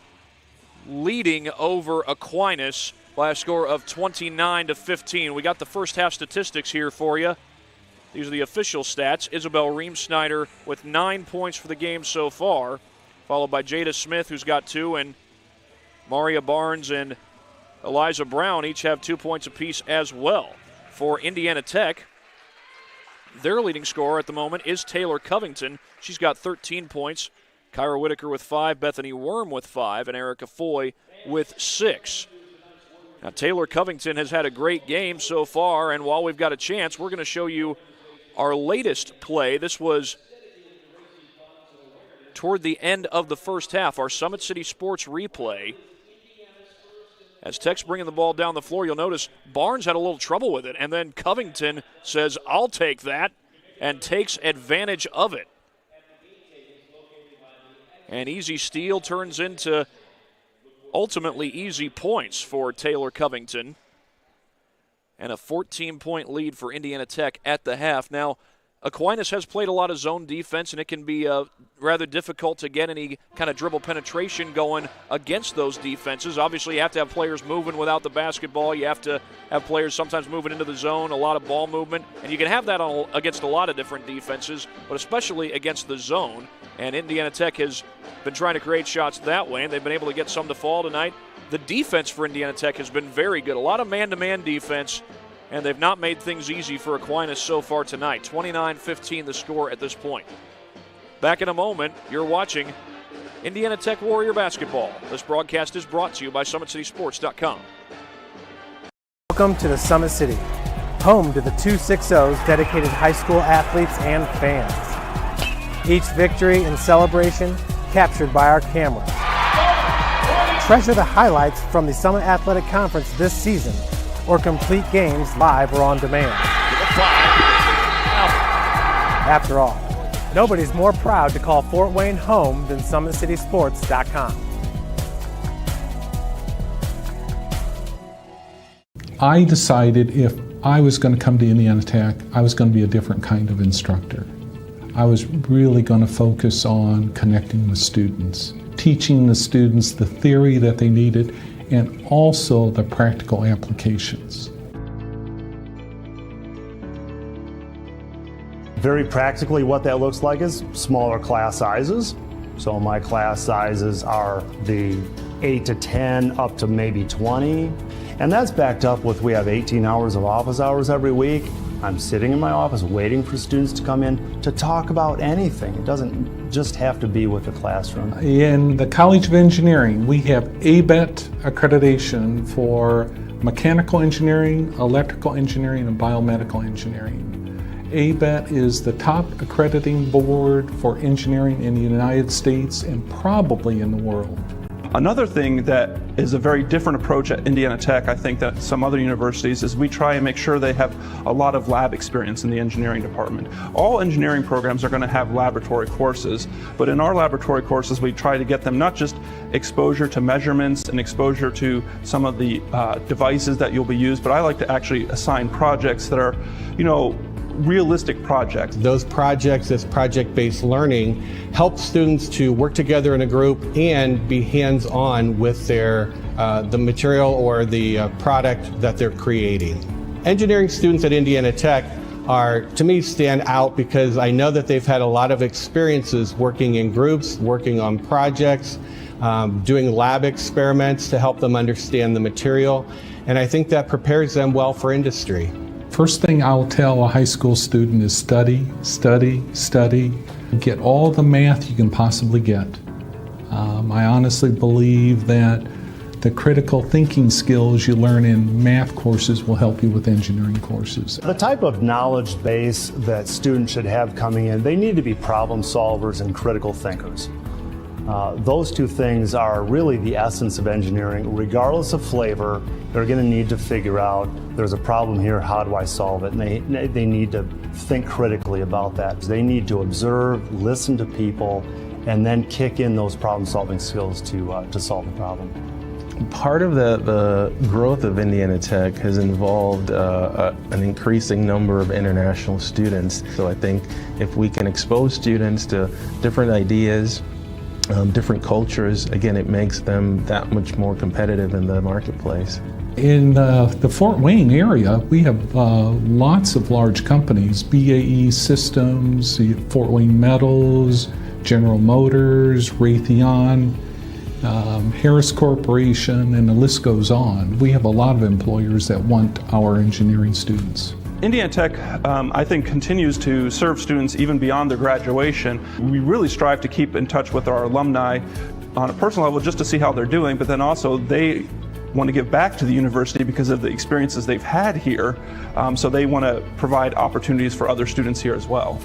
leading over Aquinas by a score of 29-15. We got the first half statistics here for you. These are the official stats. Isabel Ream-Snyder with 9 points for the game so far, followed by Jada Smith, who's got 2, and Maria Barnes and Eliza Brown each have 2 points apiece as well. For Indiana Tech, their leading scorer at the moment is Taylor Covington. She's got 13 points. Kyra Whitaker with 5, Bethany Worm with 5, and Erica Foy with 6. Now, Taylor Covington has had a great game so far, and while we've got a chance, we're going to show you our latest play. This was toward the end of the first half, our Summit City Sports replay. As Tech's bringing the ball down the floor, you'll notice Barnes had a little trouble with it, and then Covington says, "I'll take that," and takes advantage of it. An easy steal turns into ultimately easy points for Taylor Covington. And a 14-point lead for Indiana Tech at the half. Now, Aquinas has played a lot of zone defense, and it can be rather difficult to get any kind of dribble penetration going against those defenses. Obviously, you have to have players moving without the basketball. You have to have players sometimes moving into the zone, a lot of ball movement. And you can have that against a lot of different defenses, but especially against the zone. And Indiana Tech has been trying to create shots that way, and they've been able to get some to fall tonight. The defense for Indiana Tech has been very good. A lot of man-to-man defense, and they've not made things easy for Aquinas so far tonight. 29-15 the score at this point. Back in a moment, you're watching Indiana Tech Warrior basketball. This broadcast is brought to you by SummitCitySports.com. Welcome to the Summit City, home to the 260's dedicated high school athletes and fans. Each victory and celebration captured by our camera. Treasure the highlights from the Summit Athletic Conference this season, or complete games live or on demand. After all, nobody's more proud to call Fort Wayne home than SummitCitySports.com. I decided if I was going to come to Indiana Tech, I was going to be a different kind of instructor. I was really going to focus on connecting with students, teaching the students the theory that they needed and also the practical applications. Very practically, what that looks like is smaller class sizes. So my class sizes are the 8 to 10 up to maybe 20. And that's backed up with we have 18 hours of office hours every week. I'm sitting in my office waiting for students to come in to talk about anything. It doesn't just have to be with the classroom. In the College of Engineering, we have ABET accreditation for mechanical engineering, electrical engineering, and biomedical engineering. ABET is the top accrediting board for engineering in the United States and probably in the world. Another thing that is a very different approach at Indiana Tech, I think, that some other universities, is we try and make sure they have a lot of lab experience in the engineering department. All engineering programs are going to have laboratory courses, but in our laboratory courses we try to get them not just exposure to measurements and exposure to some of the devices that you'll be used, but I like to actually assign projects that are, realistic projects. Those projects, this project-based learning, help students to work together in a group and be hands-on with their the material or the product that they're creating. Engineering students at Indiana Tech to me, stand out because I know that they've had a lot of experiences working in groups, working on projects, doing lab experiments to help them understand the material, and I think that prepares them well for industry. First thing I'll tell a high school student is study, study, study. Get all the math you can possibly get. I honestly believe that the critical thinking skills you learn in math courses will help you with engineering courses. The type of knowledge base that students should have coming in, they need to be problem solvers and critical thinkers. Those two things are really the essence of engineering. Regardless of flavor, they're going to need to figure out, there's a problem here, how do I solve it? And they need to think critically about that. They need to observe, listen to people, and then kick in those problem-solving skills to solve the problem. Part of the growth of Indiana Tech has involved an increasing number of international students. So I think if we can expose students to different ideas, different cultures, again, it makes them that much more competitive in the marketplace. In the Fort Wayne area, we have lots of large companies, BAE Systems, Fort Wayne Metals, General Motors, Raytheon, Harris Corporation, and the list goes on. We have a lot of employers that want our engineering students. Indiana Tech, I think, continues to serve students even beyond their graduation. We really strive to keep in touch with our alumni on a personal level just to see how they're doing, but then also they want to give back to the university because of the experiences they've had here, so they want to provide opportunities for other students here as well.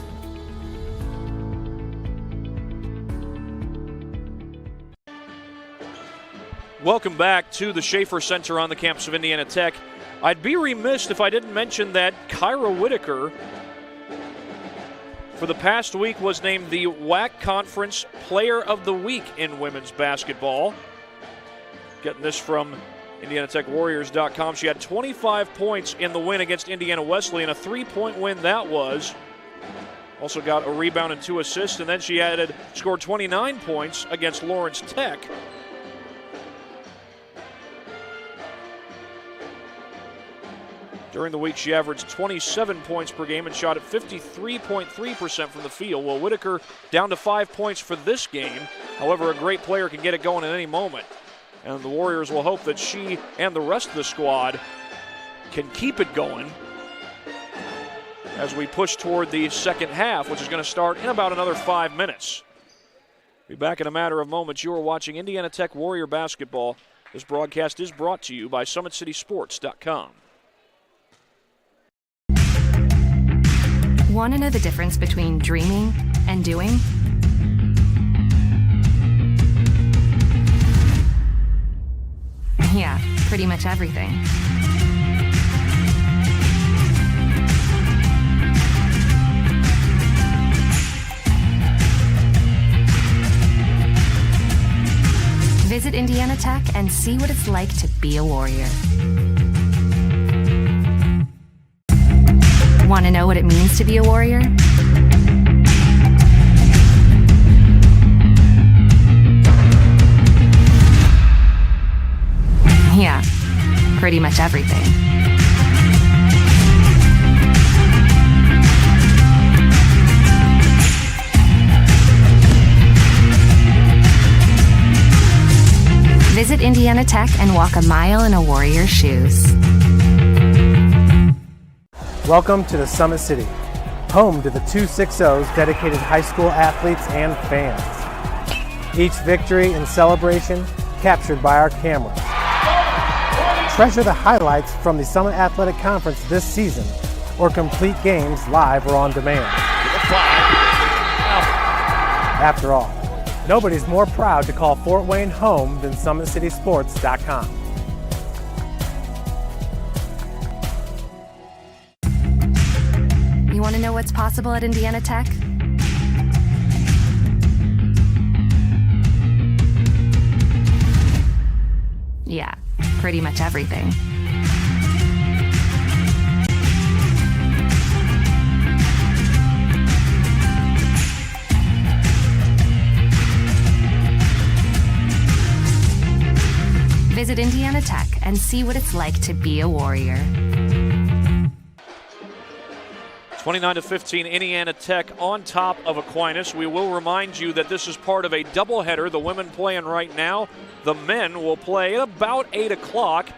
Welcome back to the Schaefer Center on the campus of Indiana Tech. I'd be remiss if I didn't mention that Kyra Whitaker, for the past week, was named the WAC Conference Player of the Week in women's basketball. Getting this from IndianaTechWarriors.com. She had 25 points in the win against Indiana Wesleyan, a three-point win that was. Also got a rebound and 2 assists, and then she scored 29 points against Lawrence Tech. During the week, she averaged 27 points per game and shot at 53.3% from the field. Well, Whitaker down to 5 points for this game. However, a great player can get it going at any moment. And the Warriors will hope that she and the rest of the squad can keep it going as we push toward the second half, which is going to start in about another 5 minutes. Be back in a matter of moments. You are watching Indiana Tech Warrior basketball. This broadcast is brought to you by SummitCitySports.com. Want to know the difference between dreaming and doing? Yeah, pretty much everything. Visit Indiana Tech and see what it's like to be a warrior. Want to know what it means to be a warrior? Yeah, pretty much everything. Visit Indiana Tech and walk a mile in a warrior's shoes. Welcome to the Summit City, home to the 260's dedicated high school athletes and fans. Each victory and celebration captured by our camera. Treasure the highlights from the Summit Athletic Conference this season, or complete games live or on demand. After all, nobody's more proud to call Fort Wayne home than SummitCitySports.com. You want to know what's possible at Indiana Tech? Yeah, pretty much everything. Visit Indiana Tech and see what it's like to be a warrior. 29-15, Indiana Tech on top of Aquinas. We will remind you that this is part of a doubleheader. The women playing right now. The men will play at about 8 o'clock.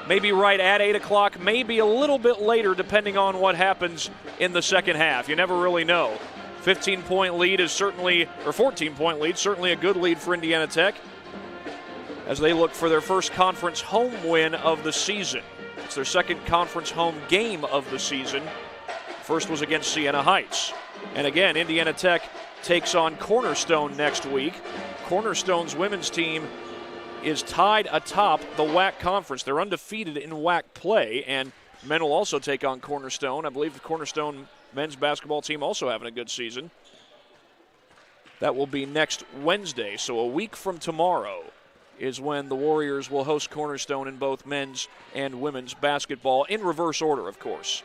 Maybe right at 8 o'clock, maybe a little bit later, depending on what happens in the second half. You never really know. 15-point lead is certainly, or 14-point lead, certainly a good lead for Indiana Tech as they look for their first conference home win of the season. It's their second conference home game of the season. First was against Siena Heights. And again, Indiana Tech takes on Cornerstone next week. Cornerstone's women's team is tied atop the WAC conference. They're undefeated in WAC play, and men will also take on Cornerstone. I believe the Cornerstone men's basketball team also having a good season. That will be next Wednesday, so a week from tomorrow is when the Warriors will host Cornerstone in both men's and women's basketball, in reverse order, of course.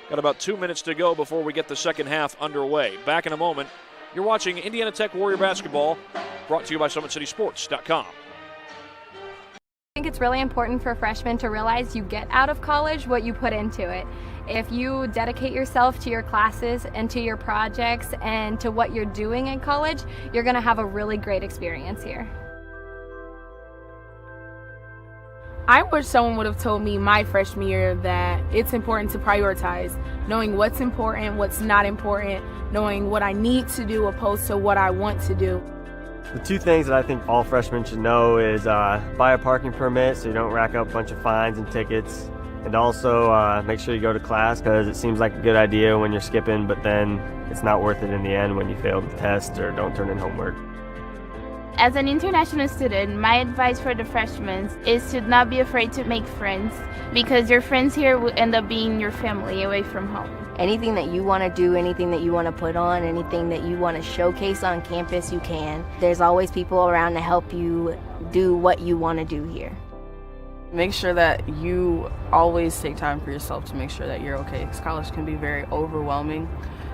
Got about 2 minutes to go before we get the second half underway. Back in a moment. You're watching Indiana Tech Warrior Basketball, brought to you by SummitCitySports.com. I think it's really important for freshmen to realize you get out of college what you put into it. If you dedicate yourself to your classes and to your projects and to what you're doing in college, you're going to have a really great experience here. I wish someone would have told me my freshman year that it's important to prioritize, knowing what's important, what's not important, knowing what I need to do opposed to what I want to do. The two things that I think all freshmen should know is buy a parking permit so you don't rack up a bunch of fines and tickets, and also make sure you go to class, because it seems like a good idea when you're skipping, but then it's not worth it in the end when you fail the test or don't turn in homework. As an international student, my advice for the freshmen is to not be afraid to make friends, because your friends here will end up being your family away from home. Anything that you want to do, anything that you want to put on, anything that you want to showcase on campus, you can. There's always people around to help you do what you want to do here. Make sure that you always take time for yourself to make sure that you're okay, because college can be very overwhelming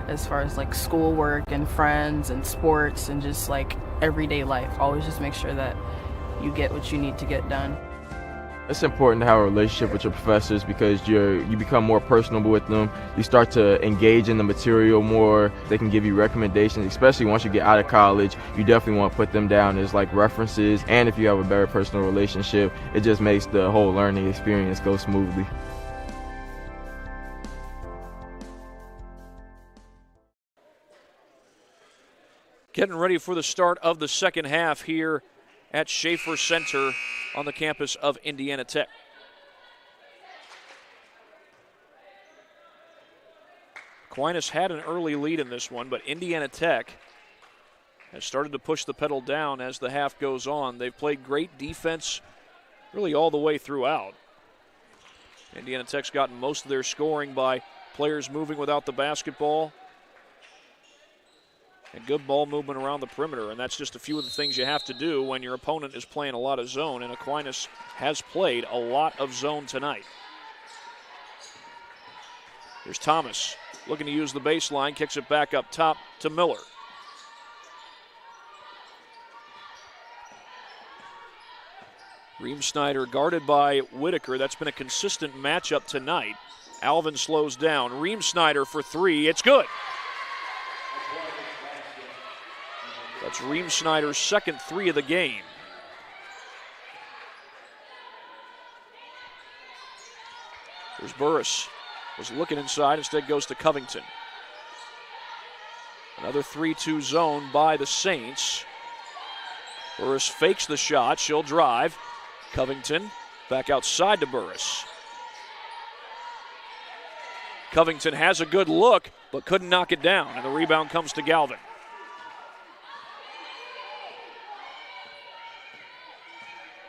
as far as like schoolwork and friends and sports and just like everyday life. Always just make sure that you get what you need to get done. It's important to have a relationship with your professors, because you become more personable with them. You start to engage in the material more. They can give you recommendations, especially once you get out of college. You definitely want to put them down as like references, and if you have a better personal relationship, it just makes the whole learning experience go smoothly. Getting ready for the start of the second half here at Schaefer Center on the campus of Indiana Tech. Aquinas had an early lead in this one, but Indiana Tech has started to push the pedal down as the half goes on. They've played great defense really all the way throughout. Indiana Tech's gotten most of their scoring by players moving without the basketball and good ball movement around the perimeter, and that's just a few of the things you have to do when your opponent is playing a lot of zone, and Aquinas has played a lot of zone tonight. Here's Thomas looking to use the baseline, kicks it back up top to Miller. Riemsnyder guarded by Whitaker. That's been a consistent matchup tonight. Alvin slows down. Riemsnyder for three. It's good. That's Riemsnyder's second three of the game. There's Burris. Was looking inside, instead goes to Covington. Another 3-2 zone by the Saints. Burris fakes the shot. She'll drive. Covington back outside to Burris. Covington has a good look, but couldn't knock it down, and the rebound comes to Galvin.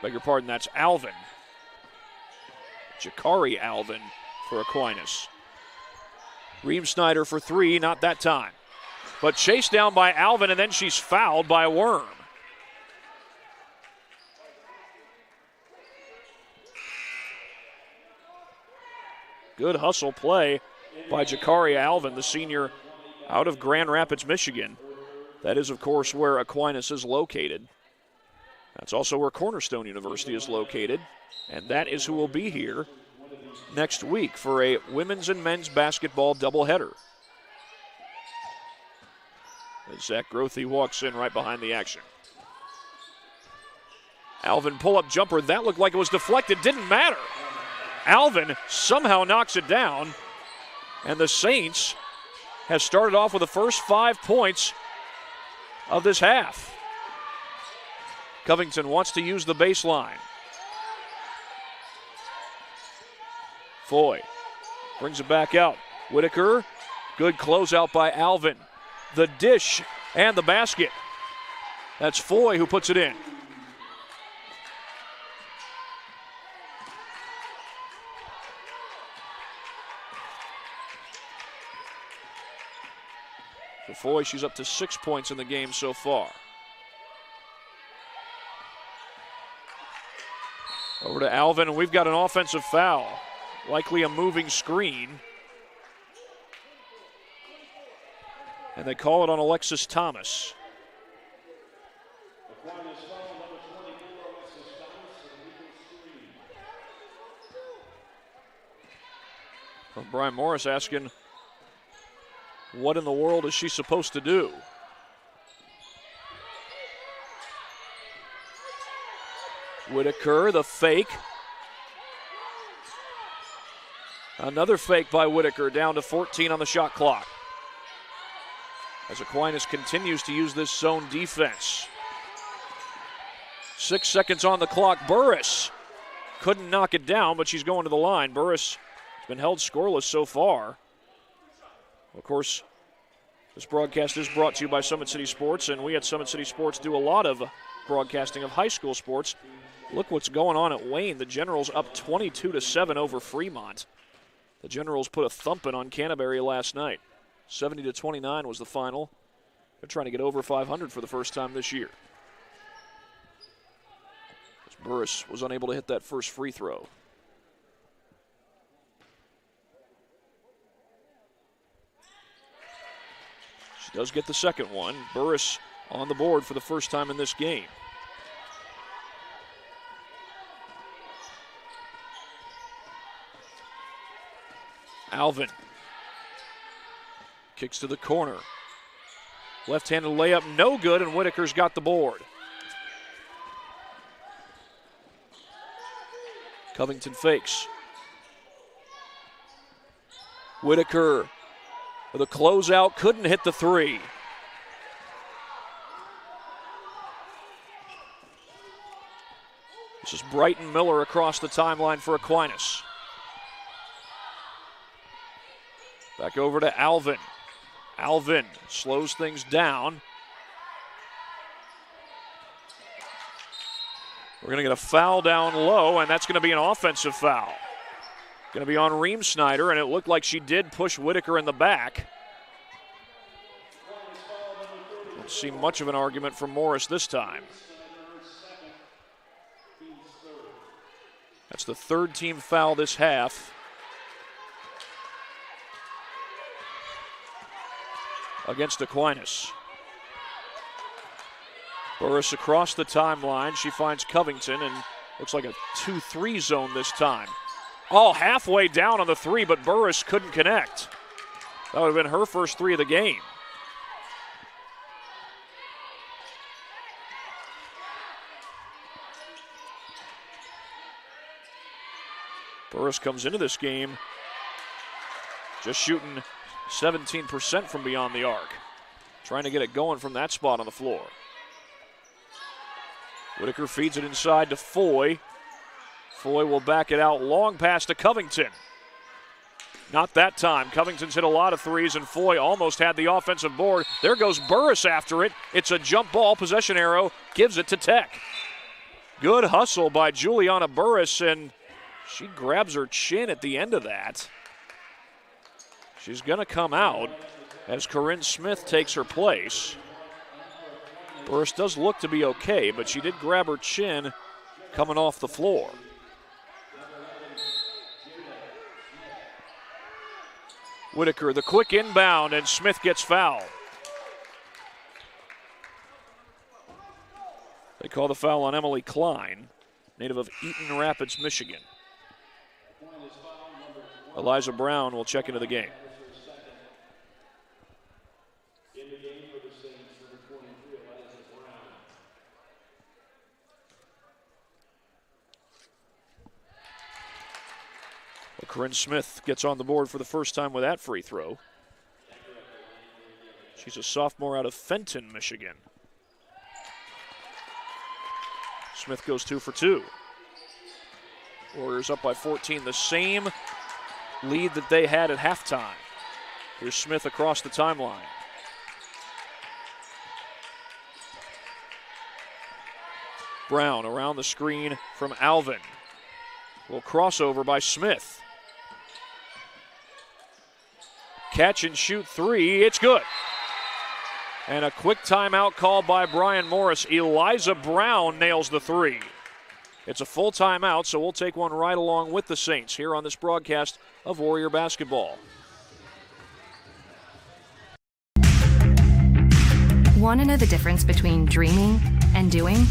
Beg your pardon, that's Alvin. Jakari Alvin for Aquinas. Riemsnyder for three, not that time. But chased down by Alvin, and then she's fouled by Worm. Good hustle play by Jakari Alvin, the senior out of Grand Rapids, Michigan. That is, of course, where Aquinas is located. That's also where Cornerstone University is located, and that is who will be here next week for a women's and men's basketball doubleheader. As Zach Grothe walks in right behind the action. Alvin pull-up jumper, that looked like it was deflected, didn't matter. Alvin somehow knocks it down, and the Saints has started off with the first 5 points of this half. Covington wants to use the baseline. Foy brings it back out. Whitaker, good closeout by Alvin. The dish and the basket. That's Foy who puts it in. For Foy, she's up to 6 points in the game so far. Over to Alvin, and we've got an offensive foul. Likely a moving screen. And they call it on Alexis Thomas. Well, Brian Morris asking, what in the world is she supposed to do? Whitaker, the fake. Another fake by Whitaker, down to 14 on the shot clock. As Aquinas continues to use this zone defense. 6 seconds on the clock. Burris couldn't knock it down, but she's going to the line. Burris has been held scoreless so far. Of course, this broadcast is brought to you by Summit City Sports, and we at Summit City Sports do a lot of broadcasting of high school sports. Look what's going on at Wayne. The Generals up 22-7 over Fremont. The Generals put a thumping on Canterbury last night. 70-29 was the final. They're trying to get over 500 for the first time this year. As Burris was unable to hit that first free throw. She does get the second one. Burris on the board for the first time in this game. Alvin kicks to the corner. Left-handed layup, no good, and Whitaker's got the board. Covington fakes. Whitaker with a closeout, couldn't hit the three. This is Brighton Miller across the timeline for Aquinas. Back over to Alvin. Alvin slows things down. We're going to get a foul down low, and that's going to be an offensive foul. Going to be on Reem Snyder, and it looked like she did push Whitaker in the back. Don't see much of an argument from Morris this time. That's the third team foul this half. Against Aquinas. Burris across the timeline. She finds Covington and looks like a 2-3 zone this time. Oh, halfway down on the three, but Burris couldn't connect. That would have been her first three of the game. Burris comes into this game just shooting 17% from beyond the arc. Trying to get it going from that spot on the floor. Whitaker feeds it inside to Foy. Foy will back it out long pass to Covington. Not that time. Covington's hit a lot of threes, and Foy almost had the offensive board. There goes Burris after it. It's a jump ball. Possession arrow gives it to Tech. Good hustle by Juliana Burris, and she grabs her chin at the end of that. She's going to come out as Corinne Smith takes her place. Burris does look to be okay, but she did grab her chin coming off the floor. Whitaker, the quick inbound, and Smith gets fouled. They call the foul on Emily Klein, native of Eaton Rapids, Michigan. Eliza Brown will check into the game. Corinne Smith gets on the board for the first time with that free throw. She's a sophomore out of Fenton, Michigan. Smith goes 2 for 2. Warriors up by 14, the same lead that they had at halftime. Here's Smith across the timeline. Brown around the screen from Alvin. Little crossover by Smith. Catch and shoot three, it's good. And a quick timeout called by Brian Morris. Eliza Brown nails the three. It's a full timeout, so we'll take one right along with the Saints here on this broadcast of Warrior Basketball. Want to know the difference between dreaming and doing?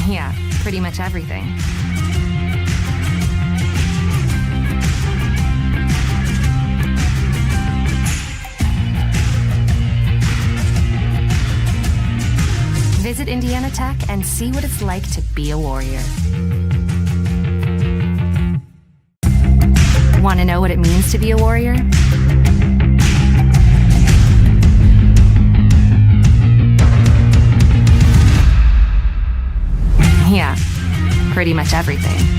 Yeah, pretty much everything. Visit Indiana Tech and see what it's like to be a Warrior. Want to know what it means to be a Warrior? Yeah, pretty much everything.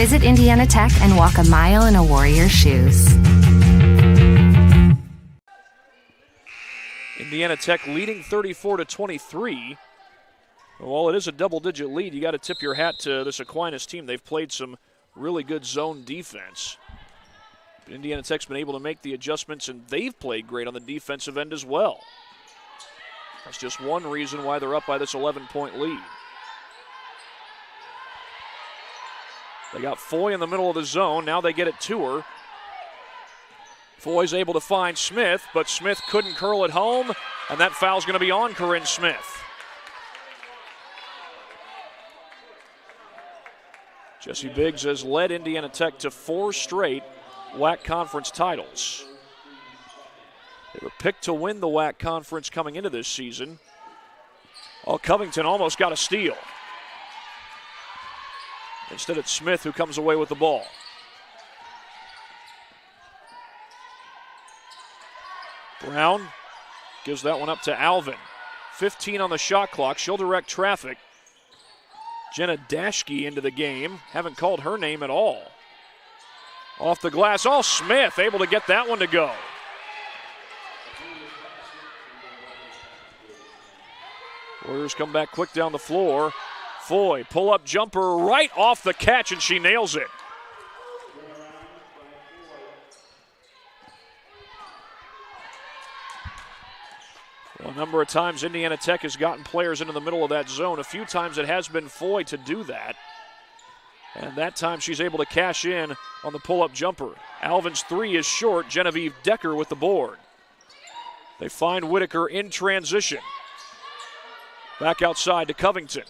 Visit Indiana Tech and walk a mile in a Warrior's shoes. Indiana Tech leading 34-23. While it is a double-digit lead, you got to tip your hat to this Aquinas team. They've played some really good zone defense. But Indiana Tech's been able to make the adjustments, and they've played great on the defensive end as well. That's just one reason why they're up by this 11-point lead. They got Foy in the middle of the zone. Now they get it to her. Foy's able to find Smith, but Smith couldn't curl it home, and that foul's going to be on Corinne Smith. Jesse Biggs has led Indiana Tech to 4 straight WAC conference titles. They were picked to win the WAC conference coming into this season. Oh, Covington almost got a steal. Instead, it's Smith who comes away with the ball. Brown gives that one up to Alvin. 15 on the shot clock. She'll direct traffic. Jenna Dashke into the game. Haven't called her name at all. Off the glass. Oh, Smith able to get that one to go. Warriors come back quick down the floor. Foy, pull-up jumper right off the catch, and she nails it. Well, a number of times Indiana Tech has gotten players into the middle of that zone. A few times it has been Foy to do that. And that time she's able to cash in on the pull-up jumper. Alvin's three is short. Genevieve Decker with the board. They find Whitaker in transition. Back outside to Covington.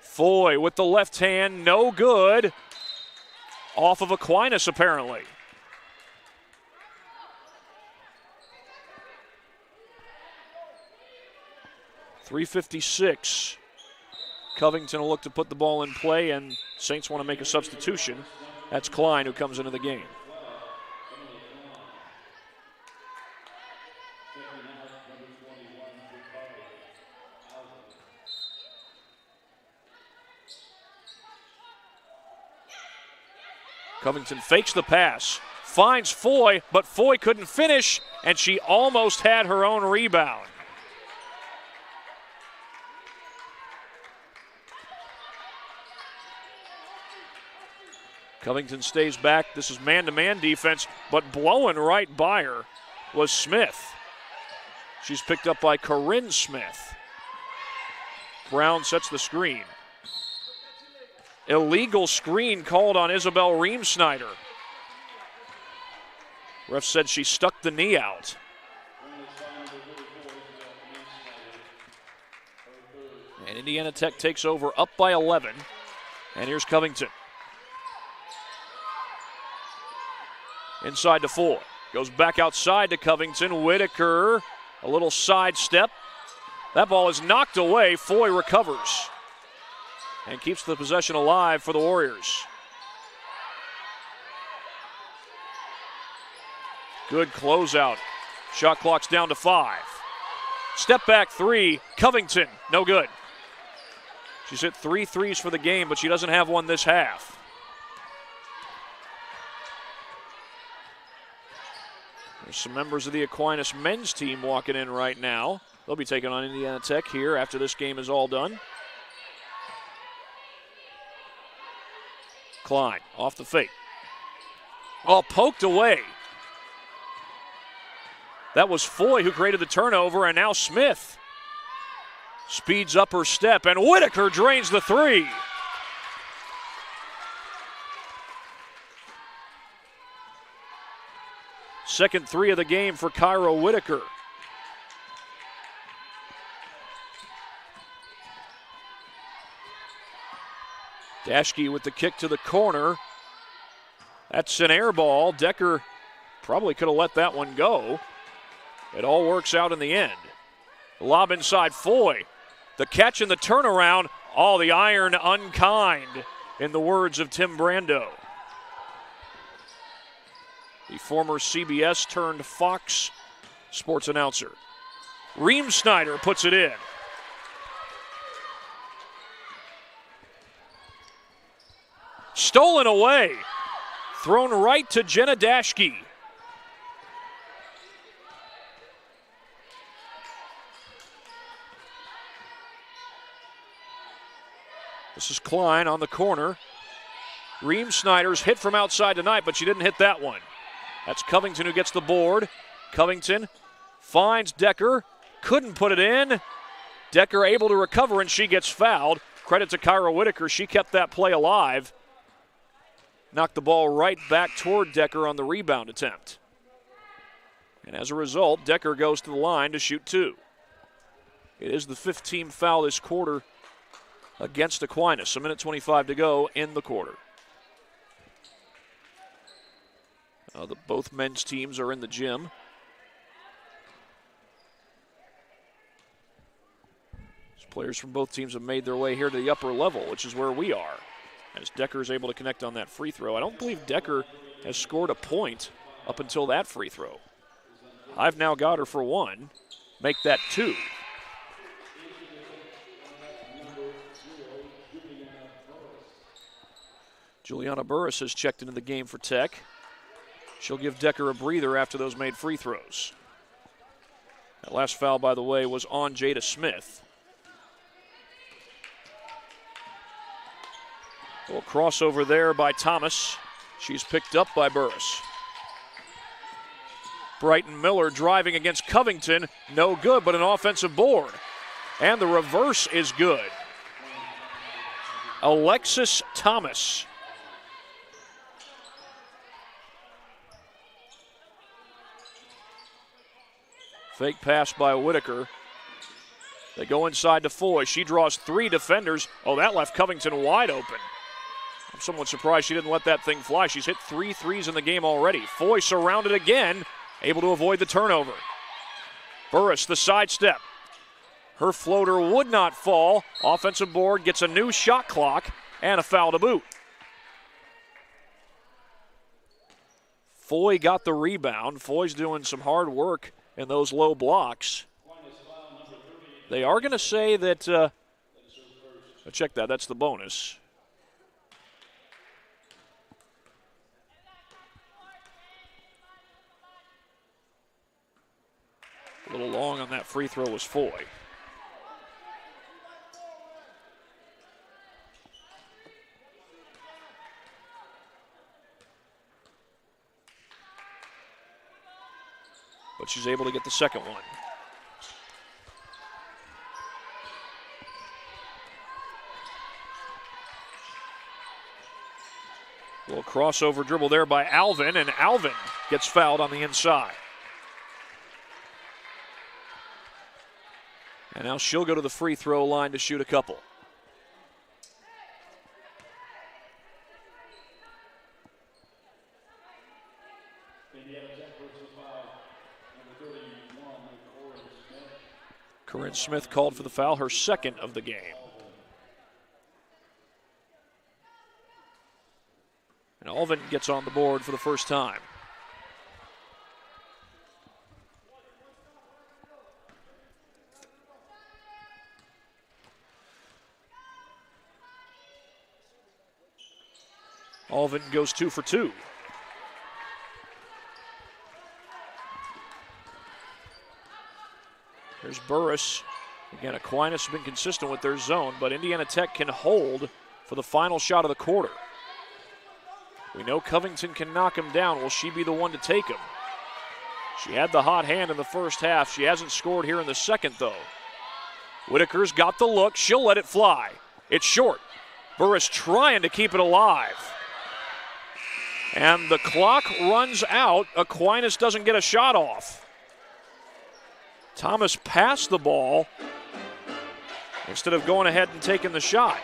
Foy with the left hand, no good. Off of Aquinas, apparently. .356. Covington will look to put the ball in play, and Saints want to make a substitution. That's Klein who comes into the game. Covington fakes the pass, finds Foy, but Foy couldn't finish, and she almost had her own rebound. Covington stays back. This is man-to-man defense, but blowing right by her was Smith. She's picked up by Corinne Smith. Brown sets the screen. Illegal screen called on Isabel Reemsnyder. Ref said she stuck the knee out. And Indiana Tech takes over up by 11. And here's Covington. Inside to Foy. Goes back outside to Covington. Whitaker, a little side step. That ball is knocked away. Foy recovers and keeps the possession alive for the Warriors. Good closeout. Shot clock's down to 5. Step back three. Covington, no good. She's hit 3 threes for the game, but she doesn't have one this half. There's some members of the Aquinas men's team walking in right now. They'll be taking on Indiana Tech here after this game is all done. Klein off the fake. Oh, poked away. That was Foy who created the turnover, and now Smith speeds up her step, and Whitaker drains the three. Second three of the game for Kyra Whitaker. Dashke with the kick to the corner. That's an air ball. Decker probably could have let that one go. It all works out in the end. Lob inside Foy. The catch and the turnaround. All the iron unkind, in the words of Tim Brando. The former CBS turned Fox sports announcer. Reemsnyder puts it in. Stolen away. Thrown right to Jenna Dashke. This is Klein on the corner. Reemsnyder's hit from outside tonight, but she didn't hit that one. That's Covington who gets the board. Covington finds Decker. Couldn't put it in. Decker able to recover, and she gets fouled. Credit to Kyra Whitaker. She kept that play alive. Knocked the ball right back toward Decker on the rebound attempt. And as a result, Decker goes to the line to shoot 2. It is the 15th foul this quarter against Aquinas. 1:25 to go in the quarter. Both men's teams are in the gym. Players from both teams have made their way here to the upper level, which is where we are. as Decker is able to connect on that free throw. I don't believe Decker has scored a point up until that free throw. I've now got her for 1. Make that 2. Juliana Burris has checked into the game for Tech. She'll give Decker a breather after those made free throws. That last foul, by the way, was on Jada Smith. A little crossover there by Thomas. She's picked up by Burris. Brighton Miller driving against Covington. No good, but an offensive board. And the reverse is good. Alexis Thomas. Fake pass by Whitaker. They go inside to Foy. She draws 3 defenders. Oh, that left Covington wide open. I'm somewhat surprised she didn't let that thing fly. She's hit 3 threes in the game already. Foy surrounded again, able to avoid the turnover. Burris, the sidestep. Her floater would not fall. Offensive board, gets a new shot clock and a foul to boot. Foy got the rebound. Foy's doing some hard work in those low blocks. They are going to say that, check that, that's the bonus. A little long on that free throw was Foy. But she's able to get the second one. A little crossover dribble there by Alvin, and Alvin gets fouled on the inside. And now she'll go to the free throw line to shoot a couple. Corinne Smith called for the foul, her second of the game. And Alvin gets on the board for the first time. Alvin goes 2 for 2. Here's Burris. Again, Aquinas has been consistent with their zone, but Indiana Tech can hold for the final shot of the quarter. We know Covington can knock him down. Will she be the one to take him? She had the hot hand in the first half. She hasn't scored here in the second, though. Whitaker's got the look. She'll let it fly. It's short. Burris trying to keep it alive. And the clock runs out. Aquinas doesn't get a shot off. Thomas passed the ball instead of going ahead and taking the shot.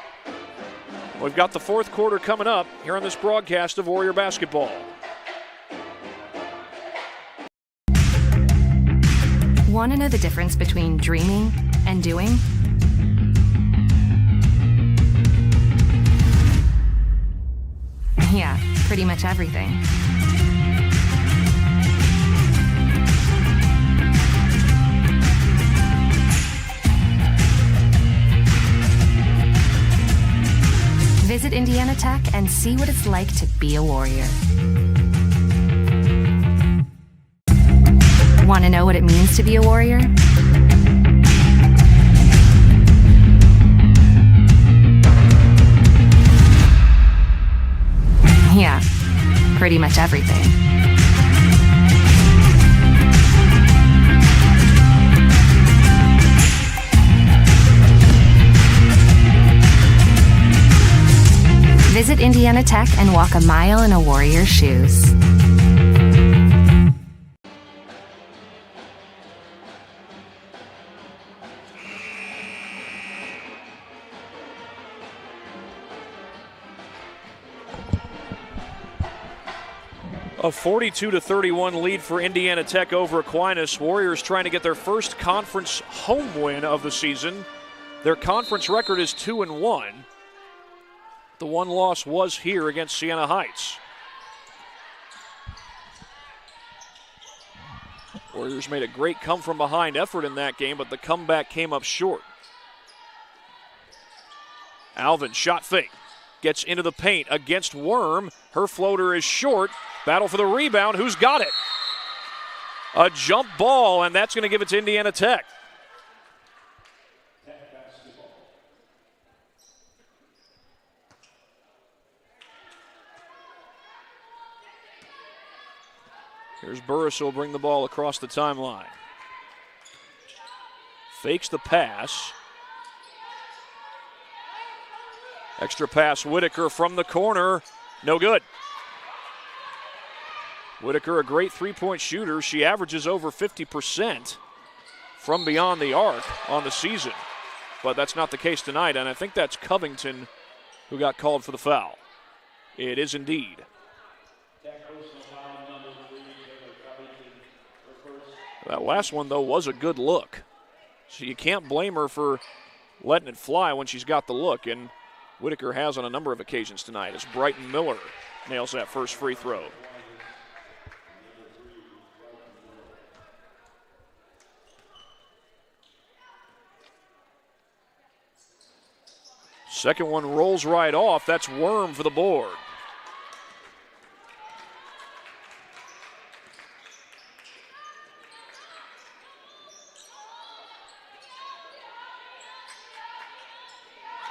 We've got the fourth quarter coming up here on this broadcast of Warrior Basketball. Want to know the difference between dreaming and doing? Yeah, pretty much everything. Visit Indiana Tech and see what it's like to be a Warrior. Want to know what it means to be a Warrior? Yeah, pretty much everything. Visit Indiana Tech and walk a mile in a Warrior's shoes. A 42-31 lead for Indiana Tech over Aquinas. Warriors trying to get their first conference home win of the season. Their conference record is 2-1. The The one loss was here against Siena Heights. Warriors made a great come-from-behind effort in that game, but the comeback came up short. Alvin, shot fake, gets into the paint against Worm. Her floater is short. Battle for the rebound. Who's got it? A jump ball, and that's going to give it to Indiana Tech. Here's Burris, who will bring the ball across the timeline. Fakes the pass. Extra pass, Whitaker from the corner. No good. Whitaker, a great three-point shooter. She averages over 50% from beyond the arc on the season. But that's not the case tonight, and I think that's Covington who got called for the foul. It is indeed. That last one, though, was a good look. So you can't blame her for letting it fly when she's got the look, and Whitaker has on a number of occasions tonight as Brighton Miller nails that first free throw. Second one rolls right off. That's Worm for the board.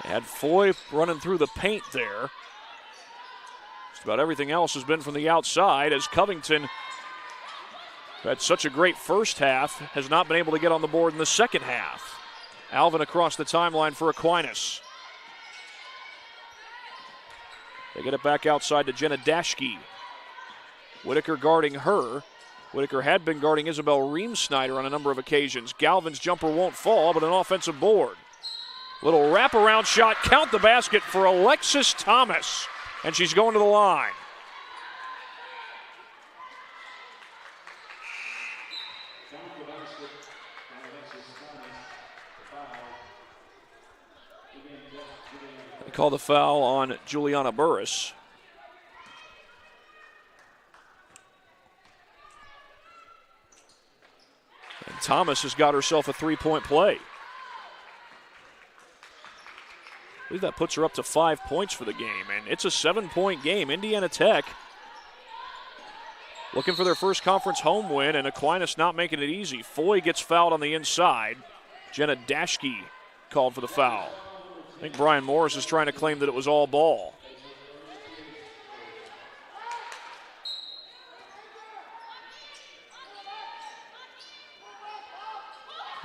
Had Foy running through the paint there. Just about everything else has been from the outside as Covington, who had such a great first half, has not been able to get on the board in the second half. Alvin across the timeline for Aquinas. They get it back outside to Jenna Dashke. Whitaker guarding her. Whitaker had been guarding Isabel Ream-Snyder on a number of occasions. Galvin's jumper won't fall, but an offensive board. Little wraparound shot, count the basket for Alexis Thomas. And she's going to the line. They call the foul on Juliana Burris. And Thomas has got herself a three-point play. I believe that puts her up to 5 points for the game, and it's a 7-point game. Indiana Tech looking for their first conference home win, and Aquinas not making it easy. Foy gets fouled on the inside. Jenna Dashke called for the foul. I think Brian Morris is trying to claim that it was all ball.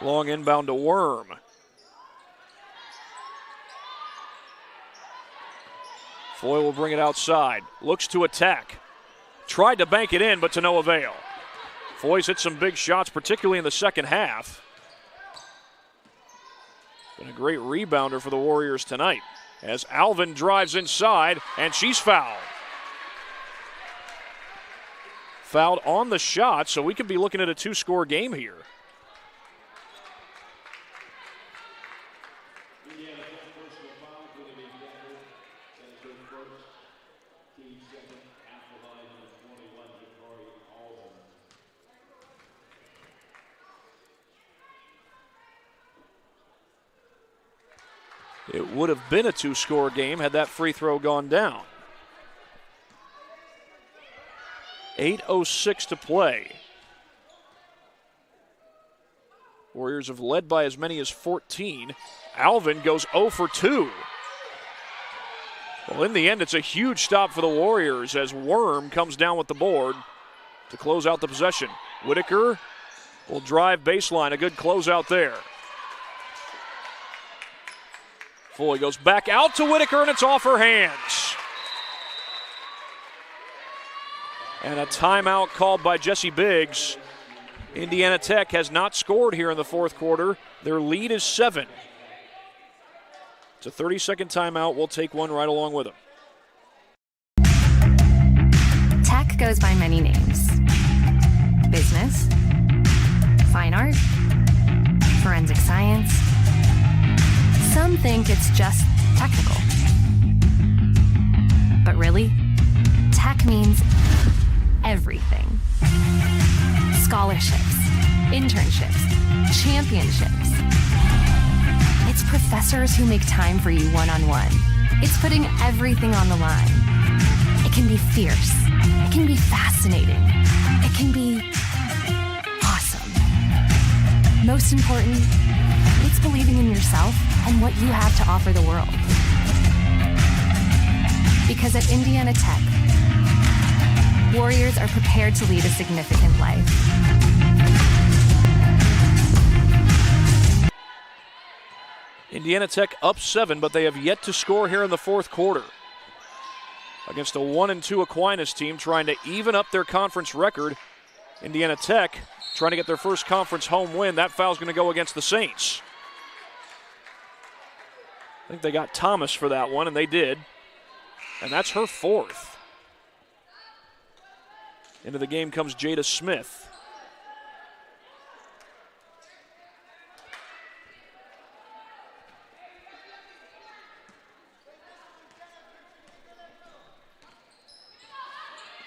Long inbound to Worm. Foy will bring it outside. Looks to attack. Tried to bank it in, but to no avail. Foy's hit some big shots, particularly in the second half. Been a great rebounder for the Warriors tonight as Alvin drives inside, and she's fouled. Fouled on the shot, so we could be looking at a two-score game here. It would have been a two-score game had that free throw gone down. 8:06 to play. Warriors have led by as many as 14. Alvin goes 0 for 2. Well, in the end, it's a huge stop for the Warriors as Worm comes down with the board to close out the possession. Whitaker will drive baseline. A good closeout there. Foy goes back out to Whitaker, and it's off her hands. And a timeout called by Jessie Biggs. Indiana Tech has not scored here in the fourth quarter. Their lead is 7. It's a 30-second timeout. We'll take one right along with them. Tech goes by many names. Business, fine art, forensic science. Some think it's just technical. But really, tech means everything. Scholarships, internships, championships. It's professors who make time for you one-on-one. It's putting everything on the line. It can be fierce. It can be fascinating. It can be awesome. Most important, it's believing in yourself and what you have to offer the world. Because at Indiana Tech, Warriors are prepared to lead a significant life. Indiana Tech up 7, but they have yet to score here in the fourth quarter. Against a 1-2 Aquinas team trying to even up their conference record. Indiana Tech trying to get their first conference home win. That foul's going to go against the Saints. I think they got Thomas for that one, and they did. And that's her fourth. Into the game comes Jada Smith.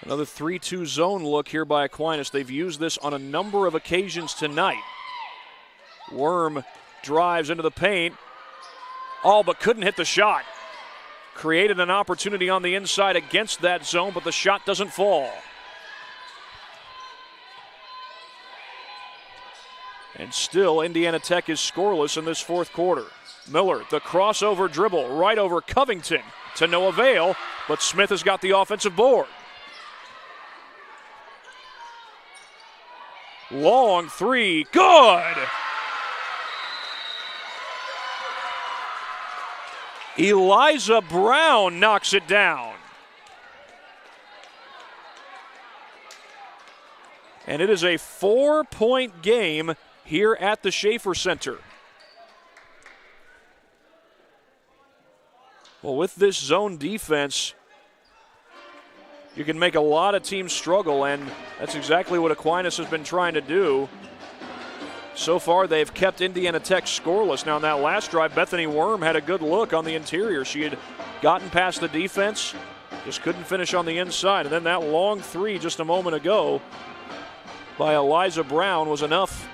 Another 3-2 zone look here by Aquinas. They've used this on a number of occasions tonight. Worm drives into the paint. All but couldn't hit the shot. Created an opportunity on the inside against that zone, but the shot doesn't fall. And still, Indiana Tech is scoreless in this fourth quarter. Miller, the crossover dribble right over Covington to no avail, but Smith has got the offensive board. Long three, good! Eliza Brown knocks it down. And it is a 4-point game here at the Schaefer Center. Well, with this zone defense, you can make a lot of teams struggle, and that's exactly what Aquinas has been trying to do. So far, they've kept Indiana Tech scoreless. Now, in that last drive, Bethany Worm had a good look on the interior. She had gotten past the defense, just couldn't finish on the inside. And then that long three just a moment ago by Eliza Brown was enough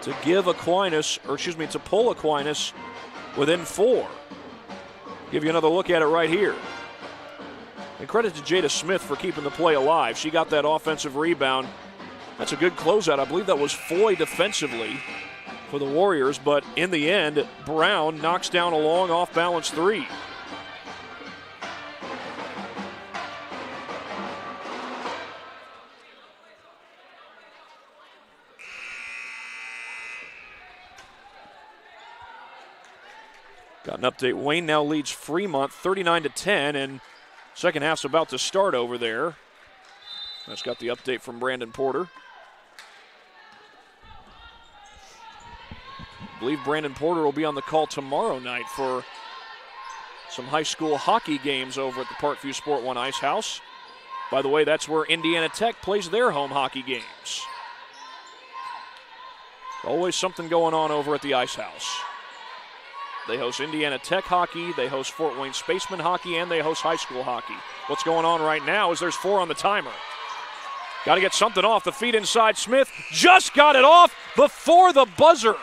to give Aquinas, to pull Aquinas within 4. Give you another look at it right here. And credit to Jada Smith for keeping the play alive. She got that offensive rebound. That's a good closeout. I believe that was Foy defensively for the Warriors, but in the end, Brown knocks down a long off-balance three. Got an update. Wayne now leads Fremont 39-10, and second half's about to start over there. That's got the update from Brandon Porter. I believe Brandon Porter will be on the call tomorrow night for some high school hockey games over at the Parkview Sport One Ice House. By the way, that's where Indiana Tech plays their home hockey games. Always something going on over at the Ice House. They host Indiana Tech hockey, they host Fort Wayne Spaceman hockey, and they host high school hockey. What's going on right now is there's 4 on the timer. Got to get something off. The feed inside. Smith just got it off before the buzzer.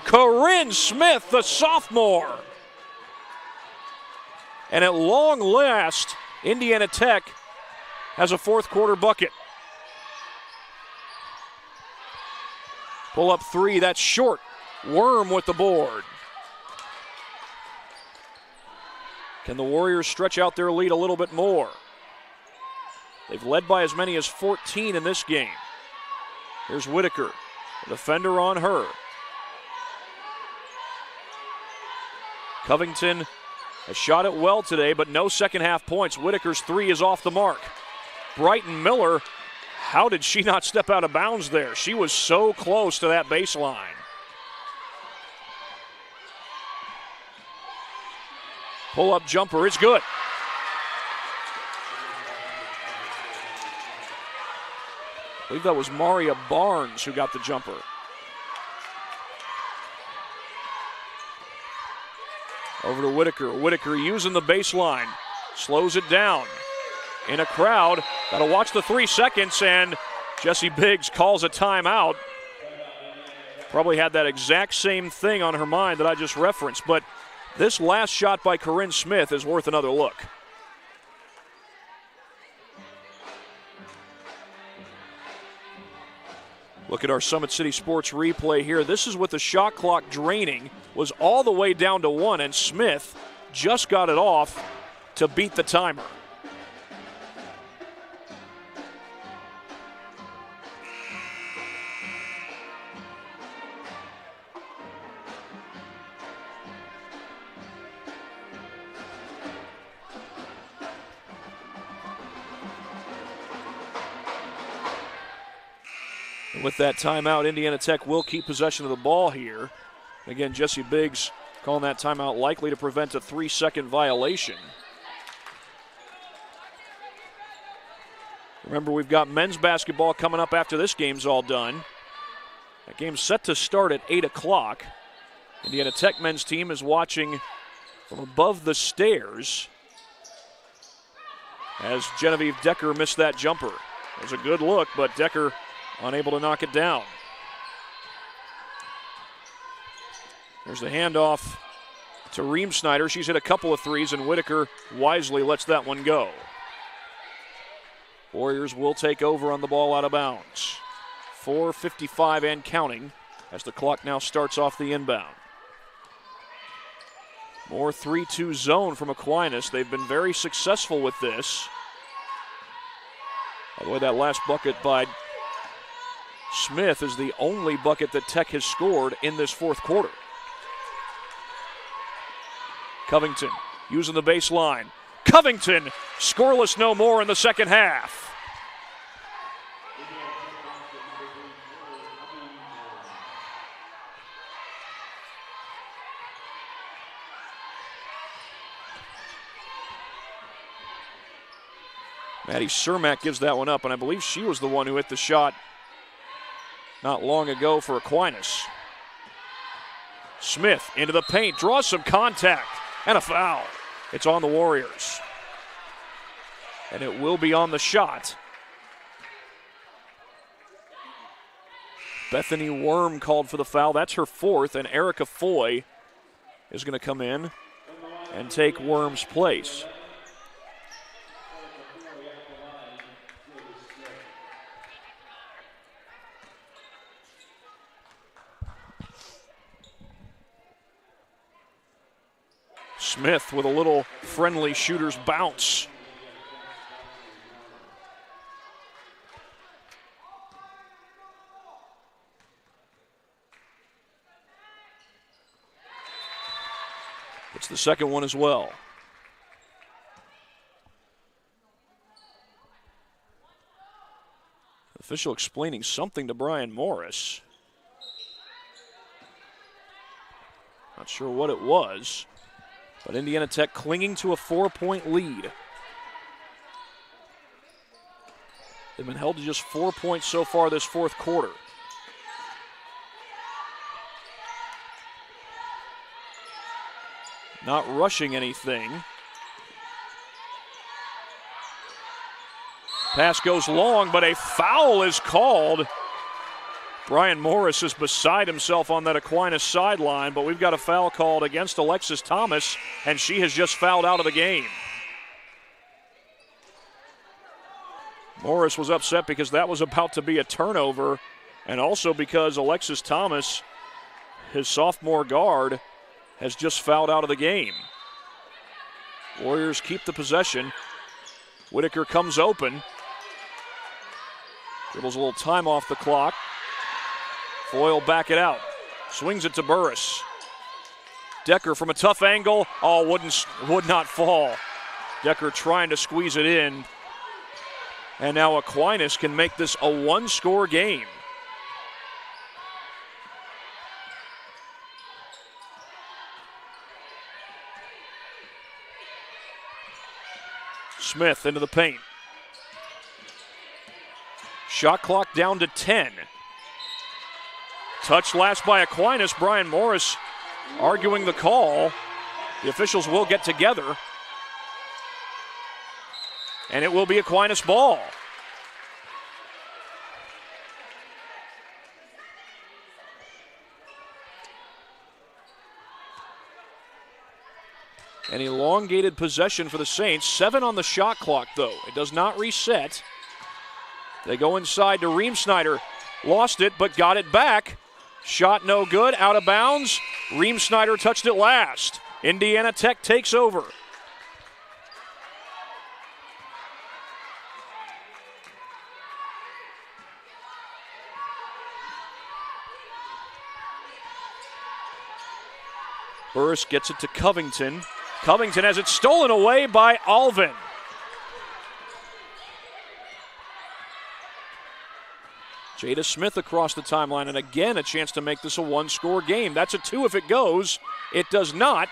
Corinne Smith, the sophomore. And at long last, Indiana Tech has a fourth quarter bucket. Pull up three, that's short. Worm with the board. Can the Warriors stretch out their lead a little bit more? They've led by as many as 14 in this game. Here's Whitaker, a defender on her. Covington has shot it well today, but no second half points. Whitaker's three is off the mark. Brighton Miller, how did she not step out of bounds there? She was so close to that baseline. Pull-up jumper is good. I believe that was Maria Barnes who got the jumper. Over to Whitaker. Whitaker using the baseline. Slows it down. In a crowd. Got to watch the 3 seconds, and Jessie Biggs calls a timeout. Probably had that exact same thing on her mind that I just referenced, but this last shot by Corinne Smith is worth another look. Look at our Summit City Sports replay here. This is with the shot clock draining. Was all the way down to 1, and Smith just got it off to beat the timer. With that timeout, Indiana Tech will keep possession of the ball here. Again, Jessie Biggs calling that timeout likely to prevent a 3-second violation. Remember, we've got men's basketball coming up after this game's all done. That game's set to start at 8 o'clock. Indiana Tech men's team is watching from above the stairs as Genevieve Decker missed that jumper. It was a good look, but Decker unable to knock it down. There's the handoff to Reem Snyder. She's hit a couple of threes, and Whitaker wisely lets that one go. Warriors will take over on the ball out of bounds. 4:55 and counting as the clock now starts off the inbound. More 3-2 zone from Aquinas. They've been very successful with this. By the way, that last bucket by Smith is the only bucket that Tech has scored in this fourth quarter. Covington using the baseline. Covington scoreless no more in the second half. Maddie Cermak gives that one up, and I believe she was the one who hit the shot not long ago for Aquinas. Smith into the paint, draws some contact, and a foul. It's on the Warriors. And it will be on the shot. Bethany Worm called for the foul. That's her fourth, and Erica Foy is going to come in and take Worm's place. Smith with a little friendly shooter's bounce. It's the second one as well. Official explaining something to Brian Morris. Not sure what it was. But Indiana Tech clinging to a 4-point lead. They've been held to just 4 points so far this fourth quarter. Not rushing anything. Pass goes long, but a foul is called. Brian Morris is beside himself on that Aquinas sideline, but we've got a foul called against Alexis Thomas, and she has just fouled out of the game. Morris was upset because that was about to be a turnover, and also because Alexis Thomas, his sophomore guard, has just fouled out of the game. Warriors keep the possession. Whitaker comes open. Dribbles a little time off the clock. Foyle back it out. Swings it to Burris. Decker from a tough angle. Oh, would not fall. Decker trying to squeeze it in. And now Aquinas can make this a one-score game. Smith into the paint. Shot clock down to 10. Touch last by Aquinas. Brian Morris arguing the call. The officials will get together, and it will be Aquinas ball. An elongated possession for the Saints. 7 on the shot clock, though. It does not reset. They go inside to Riemsnyder. Lost it, but got it back. Shot no good, out of bounds. Riemsnyder touched it last. Indiana Tech takes over. Burris gets it to Covington. Covington has it stolen away by Alvin. Jada Smith across the timeline, and again a chance to make this a one-score game. That's a 2 if it goes. It does not.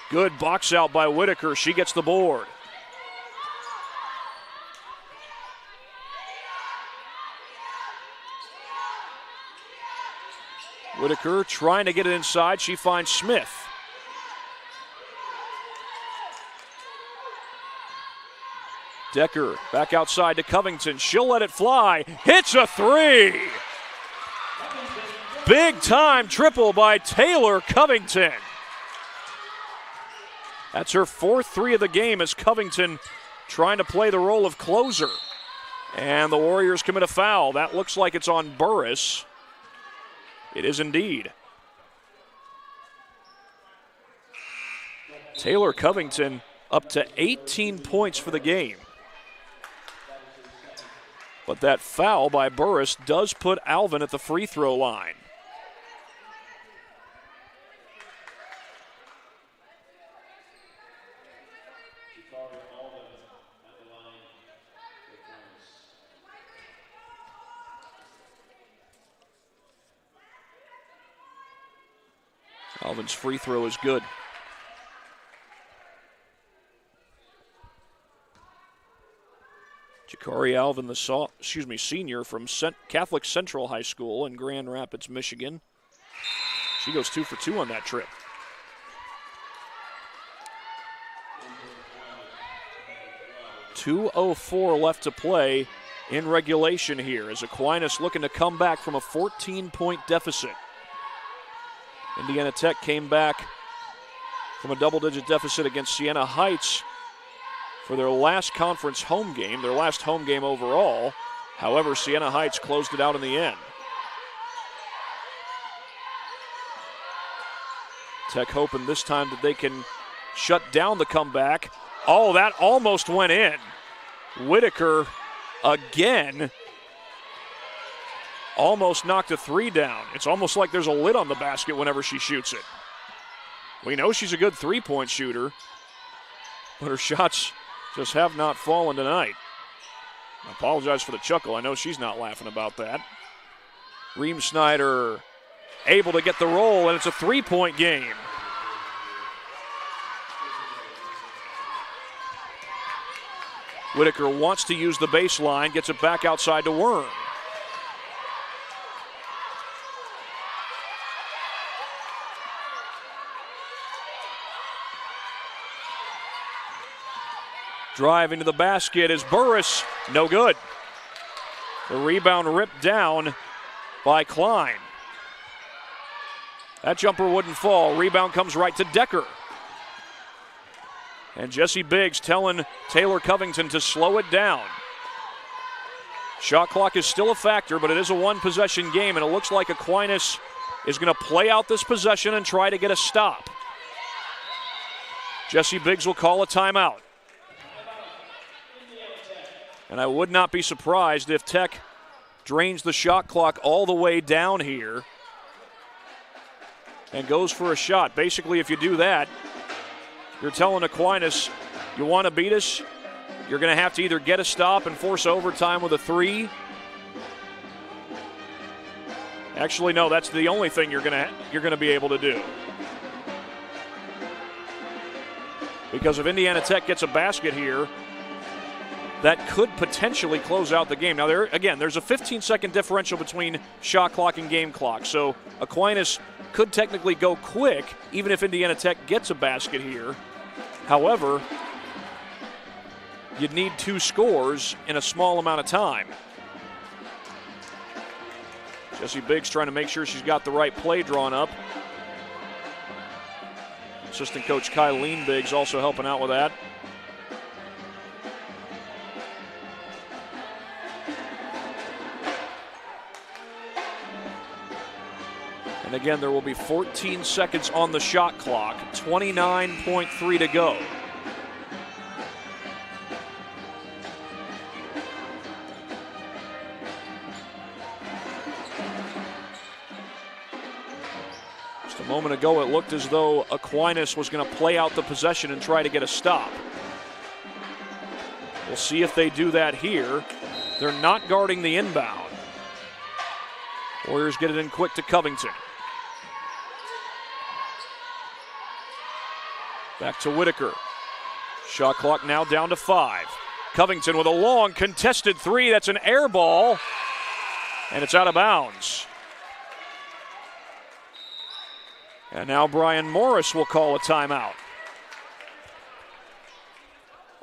Good box out by Whitaker. She gets the board. Whitaker trying to get it inside. She finds Smith. Decker back outside to Covington. She'll let it fly. Hits a 3. Big time triple by Taylor Covington. That's her 4th 3 of the game as Covington trying to play the role of closer. And the Warriors commit a foul. That looks like it's on Burris. It is indeed. Taylor Covington up to 18 points for the game. But that foul by Burris does put Alvin at the free throw line. Alvin's free throw is good. Jakari Alvin, the senior from Catholic Central High School in Grand Rapids, Michigan. She goes 2 for 2 on that trip. .204 left to play in regulation here as Aquinas looking to come back from a 14-point deficit. Indiana Tech came back from a double-digit deficit against Siena Heights for their last conference home game, their last home game overall. However, Siena Heights closed it out in the end. Tech hoping this time that they can shut down the comeback. Oh, that almost went in. Whitaker again almost knocked a 3 down. It's almost like there's a lid on the basket whenever she shoots it. We know she's a good three-point shooter, but her shots just have not fallen tonight. I apologize for the chuckle. I know she's not laughing about that. Riemsnyder able to get the roll, and it's a 3-point game. Whitaker wants to use the baseline, gets it back outside to Worm. Drive into the basket is Burris. No good. The rebound ripped down by Klein. That jumper wouldn't fall. Rebound comes right to Decker. And Jesse Biggs telling Taylor Covington to slow it down. Shot clock is still a factor, but it is a one-possession game, and it looks like Aquinas is going to play out this possession and try to get a stop. Jesse Biggs will call a timeout. And I would not be surprised if Tech drains the shot clock all the way down here and goes for a shot. Basically, if you do that, you're telling Aquinas, you want to beat us, you're going to have to either get a stop and force overtime with a 3. Actually, no, that's the only thing you're going to be able to do. Because if Indiana Tech gets a basket here, that could potentially close out the game. Now, there's a 15-second differential between shot clock and game clock. So Aquinas could technically go quick, even if Indiana Tech gets a basket here. However, you'd need 2 scores in a small amount of time. Jessie Biggs trying to make sure she's got the right play drawn up. Assistant coach Kylene Biggs also helping out with that. And again, there will be 14 seconds on the shot clock, 29.3 to go. Just a moment ago, it looked as though Aquinas was going to play out the possession and try to get a stop. We'll see if they do that here. They're not guarding the inbound. Warriors get it in quick to Covington. Back to Whitaker. Shot clock now down to 5. Covington with a long contested 3. That's an air ball. And it's out of bounds. And now Brian Morris will call a timeout.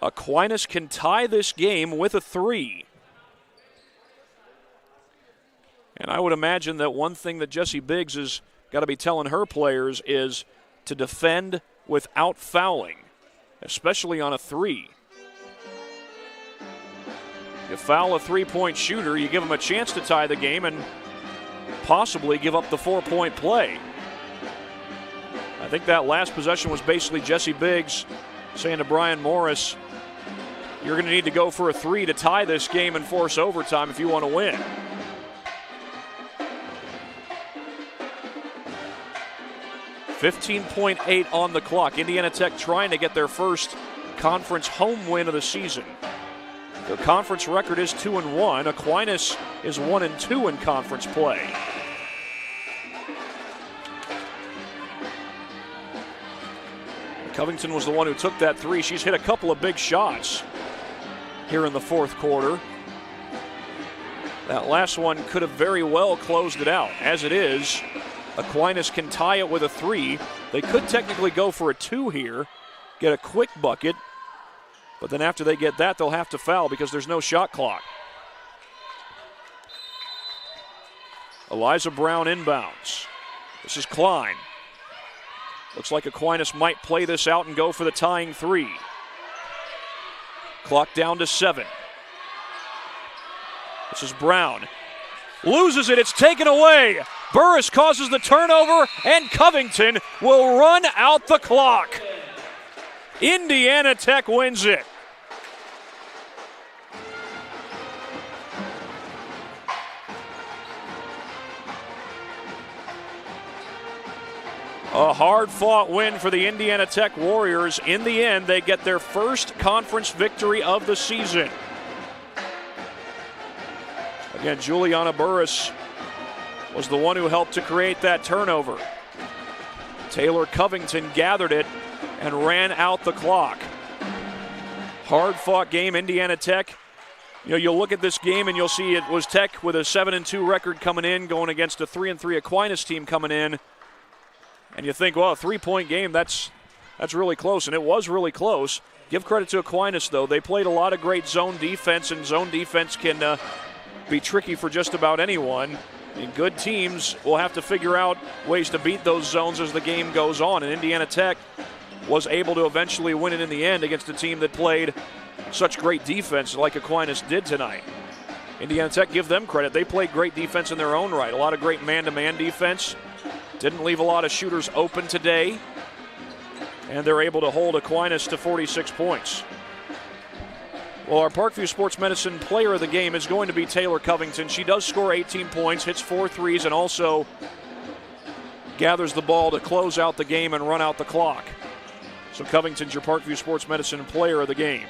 Aquinas can tie this game with a 3. And I would imagine that one thing that Jessie Biggs has got to be telling her players is to defend without fouling, especially on a 3. You foul a 3-point shooter, you give them a chance to tie the game and possibly give up the 4-point play. I think that last possession was basically Jessie Biggs saying to Brian Morris, you're going to need to go for a 3 to tie this game and force overtime if you want to win. .8 on the clock. Indiana Tech trying to get their first conference home win of the season. Their conference record is 2-1. Aquinas is 1-2 in conference play. Covington was the one who took that 3. She's hit a couple of big shots here in the fourth quarter. That last one could have very well closed it out. As it is, Aquinas can tie it with a 3. They could technically go for a 2 here, get a quick bucket, but then after they get that, they'll have to foul because there's no shot clock. Eliza Brown inbounds. This is Klein. Looks like Aquinas might play this out and go for the tying 3. Clock down to 7. This is Brown. Loses it, it's taken away. Burris causes the turnover, and Covington will run out the clock. Indiana Tech wins it. A hard-fought win for the Indiana Tech Warriors. In the end, they get their first conference victory of the season. Again, Juliana Burris was the one who helped to create that turnover. Taylor Covington gathered it and ran out the clock. Hard-fought game, Indiana Tech. You know, you'll look at this game and you'll see it was Tech with a 7-2 record coming in, going against a 3-3 Aquinas team coming in. And you think, well, a 3-point game, that's really close. And it was really close. Give credit to Aquinas, though. They played a lot of great zone defense, and zone defense can be tricky for just about anyone. And good teams will have to figure out ways to beat those zones as the game goes on. And Indiana Tech was able to eventually win it in the end against a team that played such great defense like Aquinas did tonight. Indiana Tech, give them credit. They played great defense in their own right. A lot of great man-to-man defense. Didn't leave a lot of shooters open today. And they're able to hold Aquinas to 46 points. Well, our Parkview Sports Medicine player of the game is going to be Taylor Covington. She does score 18 points, hits 4 threes, and also gathers the ball to close out the game and run out the clock. So Covington's your Parkview Sports Medicine player of the game.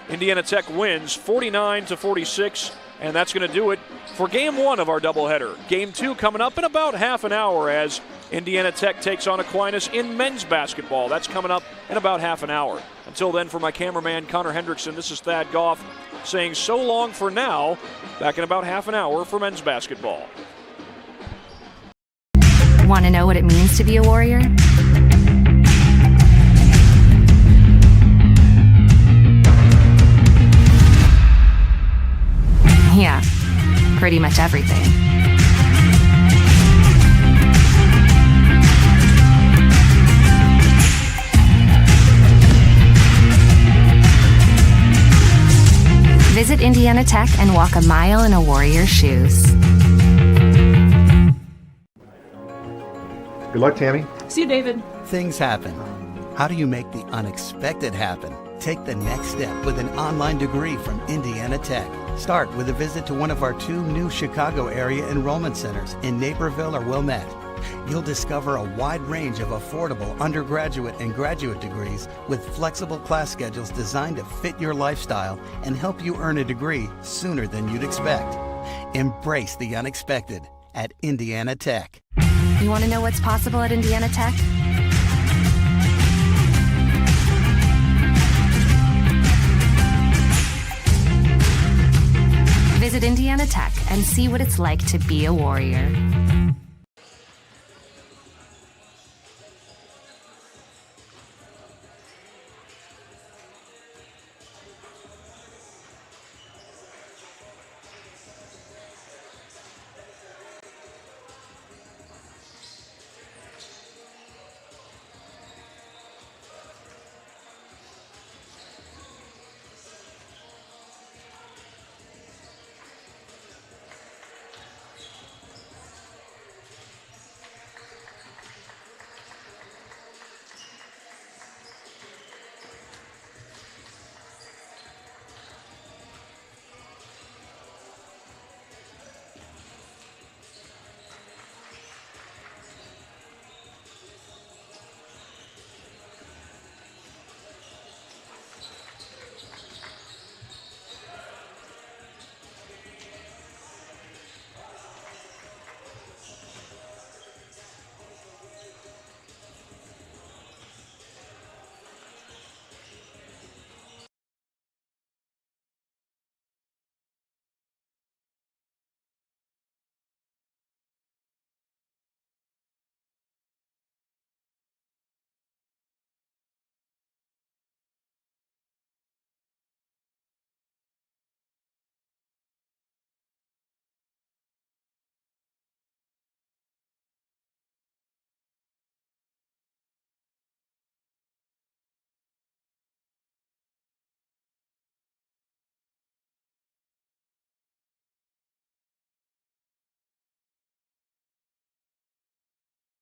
Indiana Tech wins 49-46, and that's going to do it for Game 1 of our doubleheader. Game 2 coming up in about half an hour as Indiana Tech takes on Aquinas in men's basketball. That's coming up in about half an hour. Until then, for my cameraman Connor Hendrickson, this is Thad Goff saying so long for now. Back in about half an hour for men's basketball. Want to know what it means to be a warrior? Yeah, pretty much everything. Visit Indiana Tech and walk a mile in a warrior's shoes. Good luck, Tammy. See you, David. Things happen. How do you make the unexpected happen? Take the next step with an online degree from Indiana Tech. Start with a visit to one of our 2 new Chicago area enrollment centers in Naperville or Wilmette. You'll discover a wide range of affordable undergraduate and graduate degrees with flexible class schedules designed to fit your lifestyle and help you earn a degree sooner than you'd expect. Embrace the unexpected at Indiana Tech. You want to know what's possible at Indiana Tech? Visit Indiana Tech and see what it's like to be a warrior.